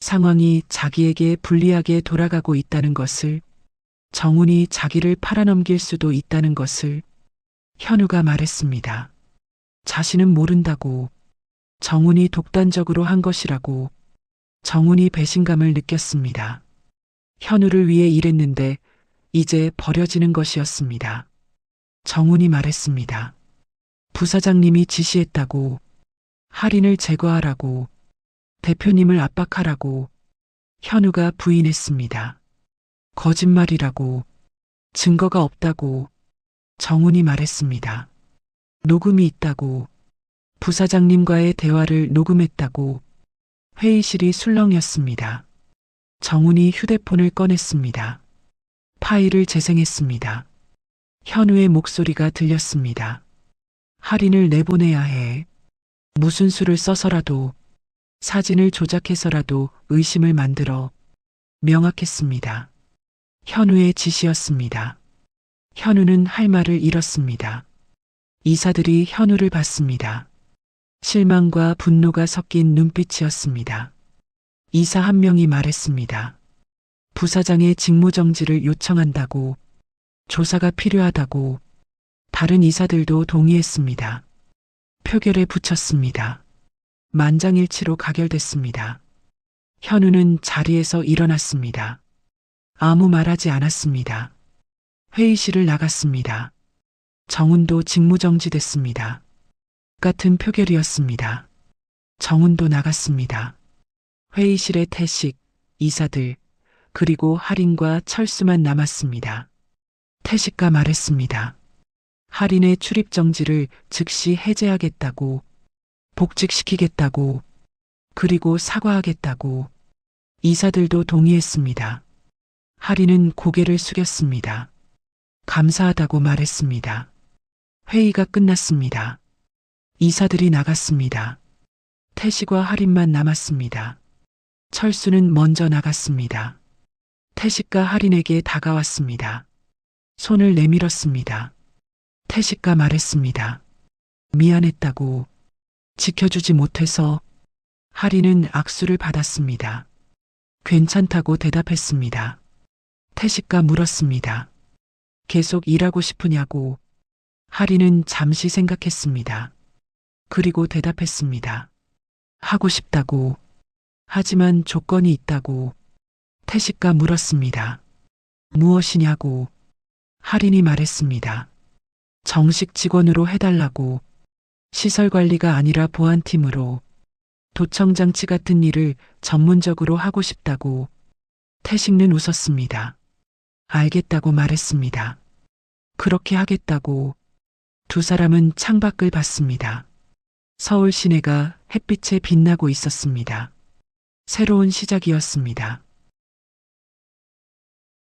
상황이 자기에게 불리하게 돌아가고 있다는 것을, 정훈이 자기를 팔아넘길 수도 있다는 것을. 현우가 말했습니다. 자신은 모른다고, 정훈이 독단적으로 한 것이라고. 정훈이 배신감을 느꼈습니다. 현우를 위해 일했는데 이제 버려지는 것이었습니다. 정훈이 말했습니다. 부사장님이 지시했다고, 할인을 제거하라고, 대표님을 압박하라고. 현우가 부인했습니다. 거짓말이라고, 증거가 없다고. 정훈이 말했습니다. 녹음이 있다고, 부사장님과의 대화를 녹음했다고. 회의실이 술렁였습니다. 정훈이 휴대폰을 꺼냈습니다. 파일을 재생했습니다. 현우의 목소리가 들렸습니다. 할인을 내보내야 해. 무슨 수를 써서라도, 사진을 조작해서라도 의심을 만들어. 명확했습니다. 현우의 지시였습니다. 현우는 할 말을 잃었습니다. 이사들이 현우를 봤습니다. 실망과 분노가 섞인 눈빛이었습니다. 이사 한 명이 말했습니다. 부사장의 직무정지를 요청한다고, 조사가 필요하다고. 다른 이사들도 동의했습니다. 표결에 붙였습니다. 만장일치로 가결됐습니다. 현우는 자리에서 일어났습니다. 아무 말하지 않았습니다. 회의실을 나갔습니다. 정훈도 직무정지됐습니다. 같은 표결이었습니다. 정훈도 나갔습니다. 회의실에 태식, 이사들, 그리고 할인과 철수만 남았습니다. 태식가 말했습니다. 할인의 출입 정지를 즉시 해제하겠다고, 복직시키겠다고, 그리고 사과하겠다고. 이사들도 동의했습니다. 할인은 고개를 숙였습니다. 감사하다고 말했습니다. 회의가 끝났습니다. 이사들이 나갔습니다. 태식과 할인만 남았습니다. 철수는 먼저 나갔습니다. 태식과 할인에게 다가왔습니다. 손을 내밀었습니다. 태식가 말했습니다. 미안했다고, 지켜주지 못해서. 할인은 악수를 받았습니다. 괜찮다고 대답했습니다. 태식가 물었습니다. 계속 일하고 싶으냐고. 할인은 잠시 생각했습니다. 그리고 대답했습니다. 하고 싶다고. 하지만 조건이 있다고. 태식가 물었습니다. 무엇이냐고. 할인이 말했습니다. 정식 직원으로 해달라고. 시설 관리가 아니라 보안팀으로. 도청장치 같은 일을 전문적으로 하고 싶다고. 태식는 웃었습니다. 알겠다고 말했습니다. 그렇게 하겠다고. 두 사람은 창밖을 봤습니다. 서울 시내가 햇빛에 빛나고 있었습니다. 새로운 시작이었습니다.